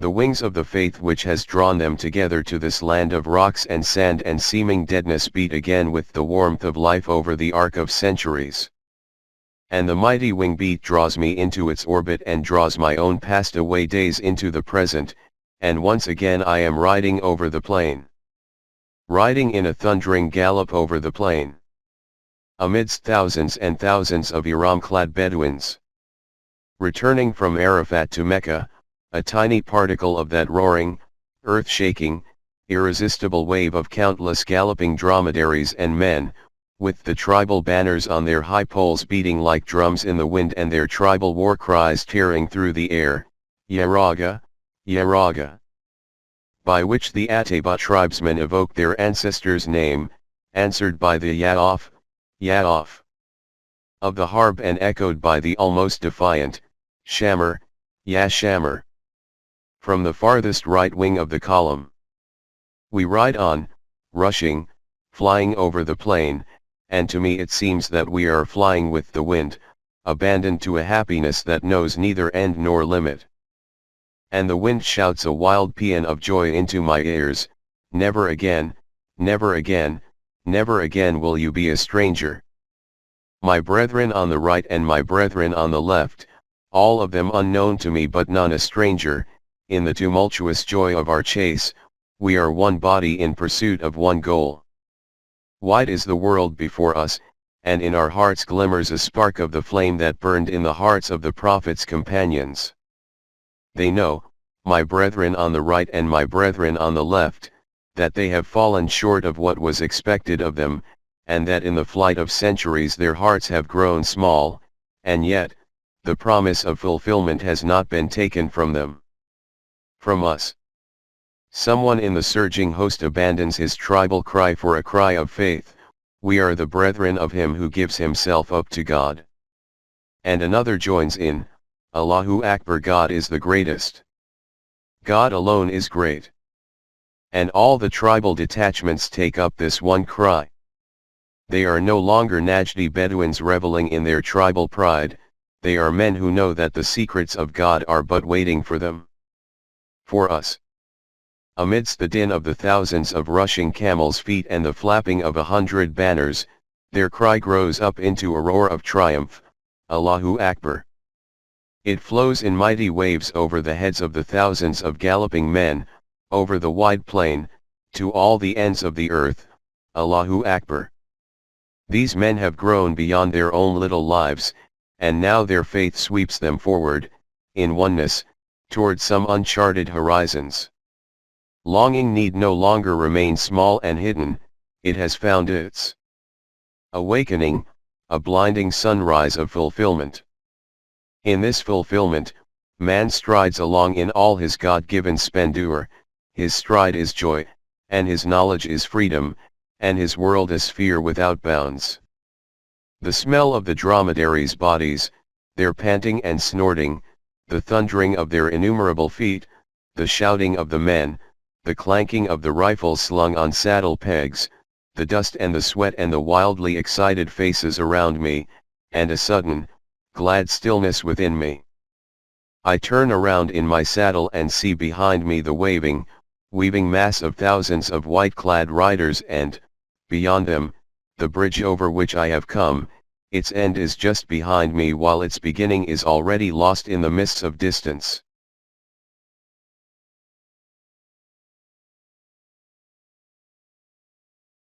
The wings of the faith which has drawn them together to this land of rocks and sand and seeming deadness beat again with the warmth of life over the arc of centuries. And the mighty wing beat draws me into its orbit and draws my own passed-away days into the present, and once again I am riding over the plain. Riding in a thundering gallop over the plain, amidst thousands and thousands of ihram-clad Bedouins. Returning from Arafat to Mecca, a tiny particle of that roaring, earth-shaking, irresistible wave of countless galloping dromedaries and men, with the tribal banners on their high poles beating like drums in the wind and their tribal war cries tearing through the air, Yaraga, Yaraga, by which the Ataba tribesmen evoke their ancestors' name, answered by the Ya'af, Ya'af, of the Harb, and echoed by the almost defiant, Shamar, Ya Shamar, from the farthest right wing of the column. We ride on, rushing, flying over the plain, and to me it seems that we are flying with the wind, abandoned to a happiness that knows neither end nor limit. And the wind shouts a wild paean of joy into my ears, never again, never again, never again will you be a stranger. My brethren on the right and my brethren on the left, all of them unknown to me but none a stranger, in the tumultuous joy of our chase, we are one body in pursuit of one goal. Wide is the world before us, and in our hearts glimmers a spark of the flame that burned in the hearts of the Prophet's companions. They know, my brethren on the right and my brethren on the left, that they have fallen short of what was expected of them, and that in the flight of centuries their hearts have grown small, and yet, the promise of fulfillment has not been taken from them. From us. Someone in the surging host abandons his tribal cry for a cry of faith, we are the brethren of him who gives himself up to God. And another joins in, Allahu Akbar, God is the greatest. God alone is great. And all the tribal detachments take up this one cry. They are no longer Najdi Bedouins reveling in their tribal pride, they are men who know that the secrets of God are but waiting for them. For us. Amidst the din of the thousands of rushing camels' feet and the flapping of 100 banners, their cry grows up into a roar of triumph, Allahu Akbar. It flows in mighty waves over the heads of the thousands of galloping men, over the wide plain, to all the ends of the earth, Allahu Akbar. These men have grown beyond their own little lives, and now their faith sweeps them forward, in oneness, toward some uncharted horizons. Longing need no longer remain small and hidden, it has found its awakening, a blinding sunrise of fulfillment. In this fulfillment, man strides along in all his God-given splendor, his stride is joy, and his knowledge is freedom, and his world a sphere without bounds. The smell of the dromedaries' bodies, their panting and snorting, the thundering of their innumerable feet, the shouting of the men, the clanking of the rifles slung on saddle pegs, the dust and the sweat and the wildly excited faces around me, and a sudden, glad stillness within me. I turn around in my saddle and see behind me the waving, weaving mass of thousands of white-clad riders and, beyond them, the bridge over which I have come. Its end is just behind me while its beginning is already lost in the mists of distance.